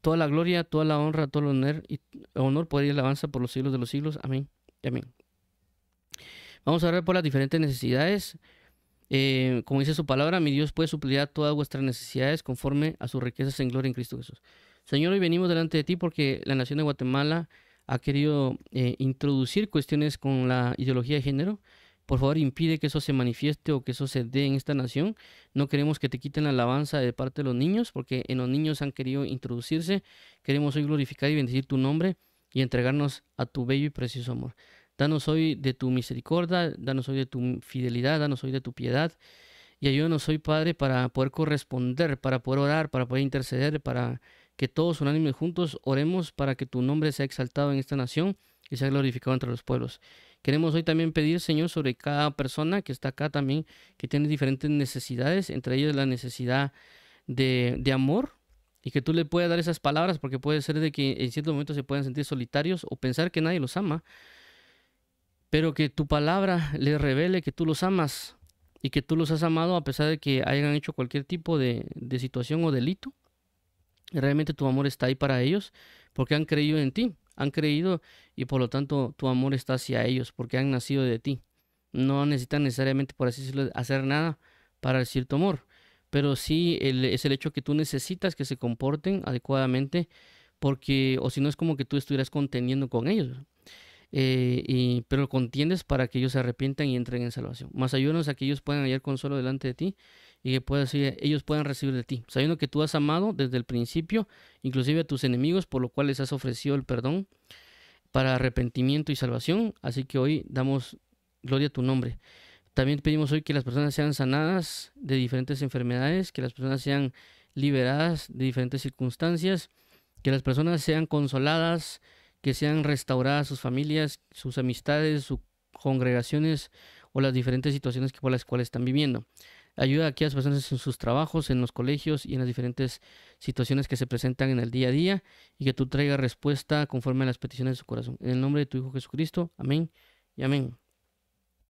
toda la gloria, toda la honra, todo el honor, poder y alabanza por los siglos de los siglos. Amén y amén. Vamos a orar por las diferentes necesidades. Como dice su palabra, mi Dios puede suplir todas vuestras necesidades conforme a sus riquezas en gloria en Cristo Jesús. Señor, hoy venimos delante de ti porque la nación de Guatemala ha querido introducir cuestiones con la ideología de género. Por favor, impide que eso se manifieste o que eso se dé en esta nación. No queremos que te quiten la alabanza de parte de los niños, porque en los niños han querido introducirse. Queremos hoy glorificar y bendecir tu nombre y entregarnos a tu bello y precioso amor. Danos hoy de tu misericordia, danos hoy de tu fidelidad, danos hoy de tu piedad. Y ayúdanos hoy, Padre, para poder corresponder, para poder orar, para poder interceder, para que todos unánimes juntos oremos para que tu nombre sea exaltado en esta nación y sea glorificado entre los pueblos. Queremos hoy también pedir, Señor, sobre cada persona que está acá también, que tiene diferentes necesidades, entre ellas la necesidad de amor, y que tú le puedas dar esas palabras, porque puede ser de que en ciertos momentos se puedan sentir solitarios o pensar que nadie los ama, pero que tu palabra les revele que tú los amas y que tú los has amado a pesar de que hayan hecho cualquier tipo de situación o delito. Realmente tu amor está ahí para ellos porque han creído en ti, han creído y por lo tanto tu amor está hacia ellos porque han nacido de ti. No necesitan necesariamente, por así decirlo, hacer nada para recibir tu amor, pero sí es el hecho que tú necesitas que se comporten adecuadamente porque, o si no es como que tú estuvieras conteniendo con ellos. Pero contiendes para que ellos se arrepientan y entren en salvación. Más ayúdanos a que ellos puedan hallar consuelo delante de ti y que ellos puedan recibir de ti, sabiendo que tú has amado desde el principio, inclusive a tus enemigos, por lo cual les has ofrecido el perdón para arrepentimiento y salvación. Así que hoy damos gloria a tu nombre. También pedimos hoy que las personas sean sanadas de diferentes enfermedades, que las personas sean liberadas de diferentes circunstancias, que las personas sean consoladas, que sean restauradas sus familias, sus amistades, sus congregaciones o las diferentes situaciones por las cuales están viviendo. Ayuda a aquellas personas en sus trabajos, en los colegios y en las diferentes situaciones que se presentan en el día a día y que tú traigas respuesta conforme a las peticiones de su corazón. En el nombre de tu Hijo Jesucristo. Amén y amén.